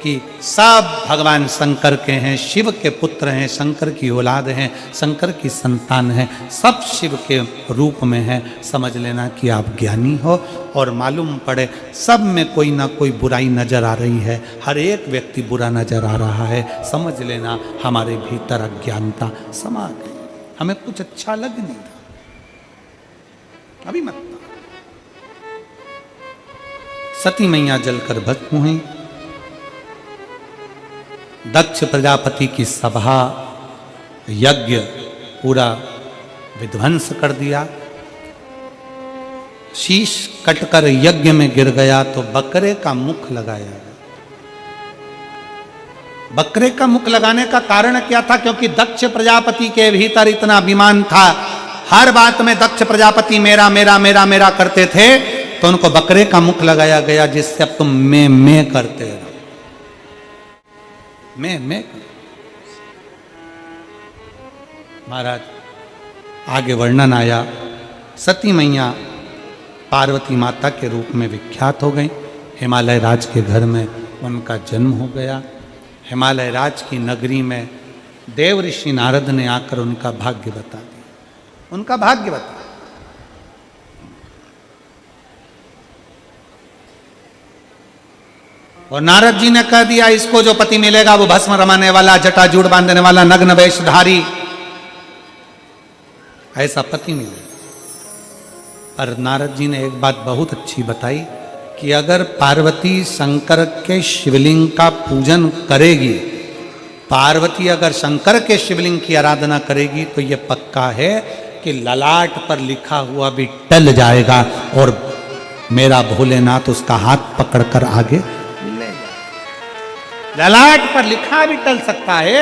कि सब भगवान शंकर के हैं, शिव के पुत्र हैं, शंकर की औलाद हैं, शंकर की संतान हैं, सब शिव के रूप में हैं, समझ लेना कि आप ज्ञानी हो। और मालूम पड़े सब में कोई ना कोई बुराई नजर आ रही है, हर एक व्यक्ति बुरा नजर आ रहा है, समझ लेना हमारे भीतर अज्ञानता समा गई, हमें कुछ अच्छा लग नहीं रहा, अभिमत्ता। सती मैया जलकर भस्म हुई। दक्ष प्रजापति की सभा यज्ञ पूरा विध्वंस कर दिया। शीश कटकर यज्ञ में गिर गया तो बकरे का मुख लगाया गया। बकरे का मुख लगाने का कारण क्या था? क्योंकि दक्ष प्रजापति के भीतर इतना अभिमान था, हर बात में दक्ष प्रजापति मेरा मेरा मेरा मेरा करते थे, तो उनको बकरे का मुख लगाया गया, जिससे अब तुम मैं करते रहो, मैं। महाराज आगे वर्णन आया, सती मैया पार्वती माता के रूप में विख्यात हो गई। हिमालय राज के घर में उनका जन्म हो गया। हिमालय राज की नगरी में देव ऋषि नारद ने आकर उनका भाग्य बता दिया, उनका भाग्य बता। और नारद जी ने कह दिया इसको जो पति मिलेगा वो भस्म रमाने वाला, जटाजूट बांधने वाला, नग्न वेशधारी, ऐसा पति मिलेगा। पर नारद जी ने एक बात बहुत अच्छी बताई कि अगर पार्वती शंकर के शिवलिंग का पूजन करेगी, पार्वती अगर शंकर के शिवलिंग की आराधना करेगी, तो यह पक्का है कि ललाट पर लिखा हुआ भी टल जाएगा और मेरा भोलेनाथ उसका हाथ पकड़कर आगे ले जाए। ललाट पर लिखा भी टल सकता है।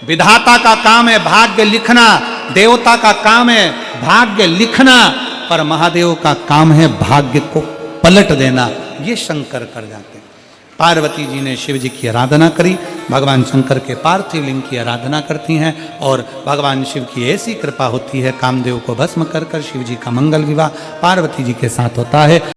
विधाता का काम है भाग्य लिखना, देवता का काम है भाग्य लिखना, पर महादेव का काम है भाग्य को पलट देना। ये शंकर कर जाते हैं। पार्वती जी ने शिव जी की आराधना करी, भगवान शंकर के पार्थिव लिंग की आराधना करती हैं, और भगवान शिव की ऐसी कृपा होती है, कामदेव को भस्म कर कर शिव जी का मंगल विवाह पार्वती जी के साथ होता है।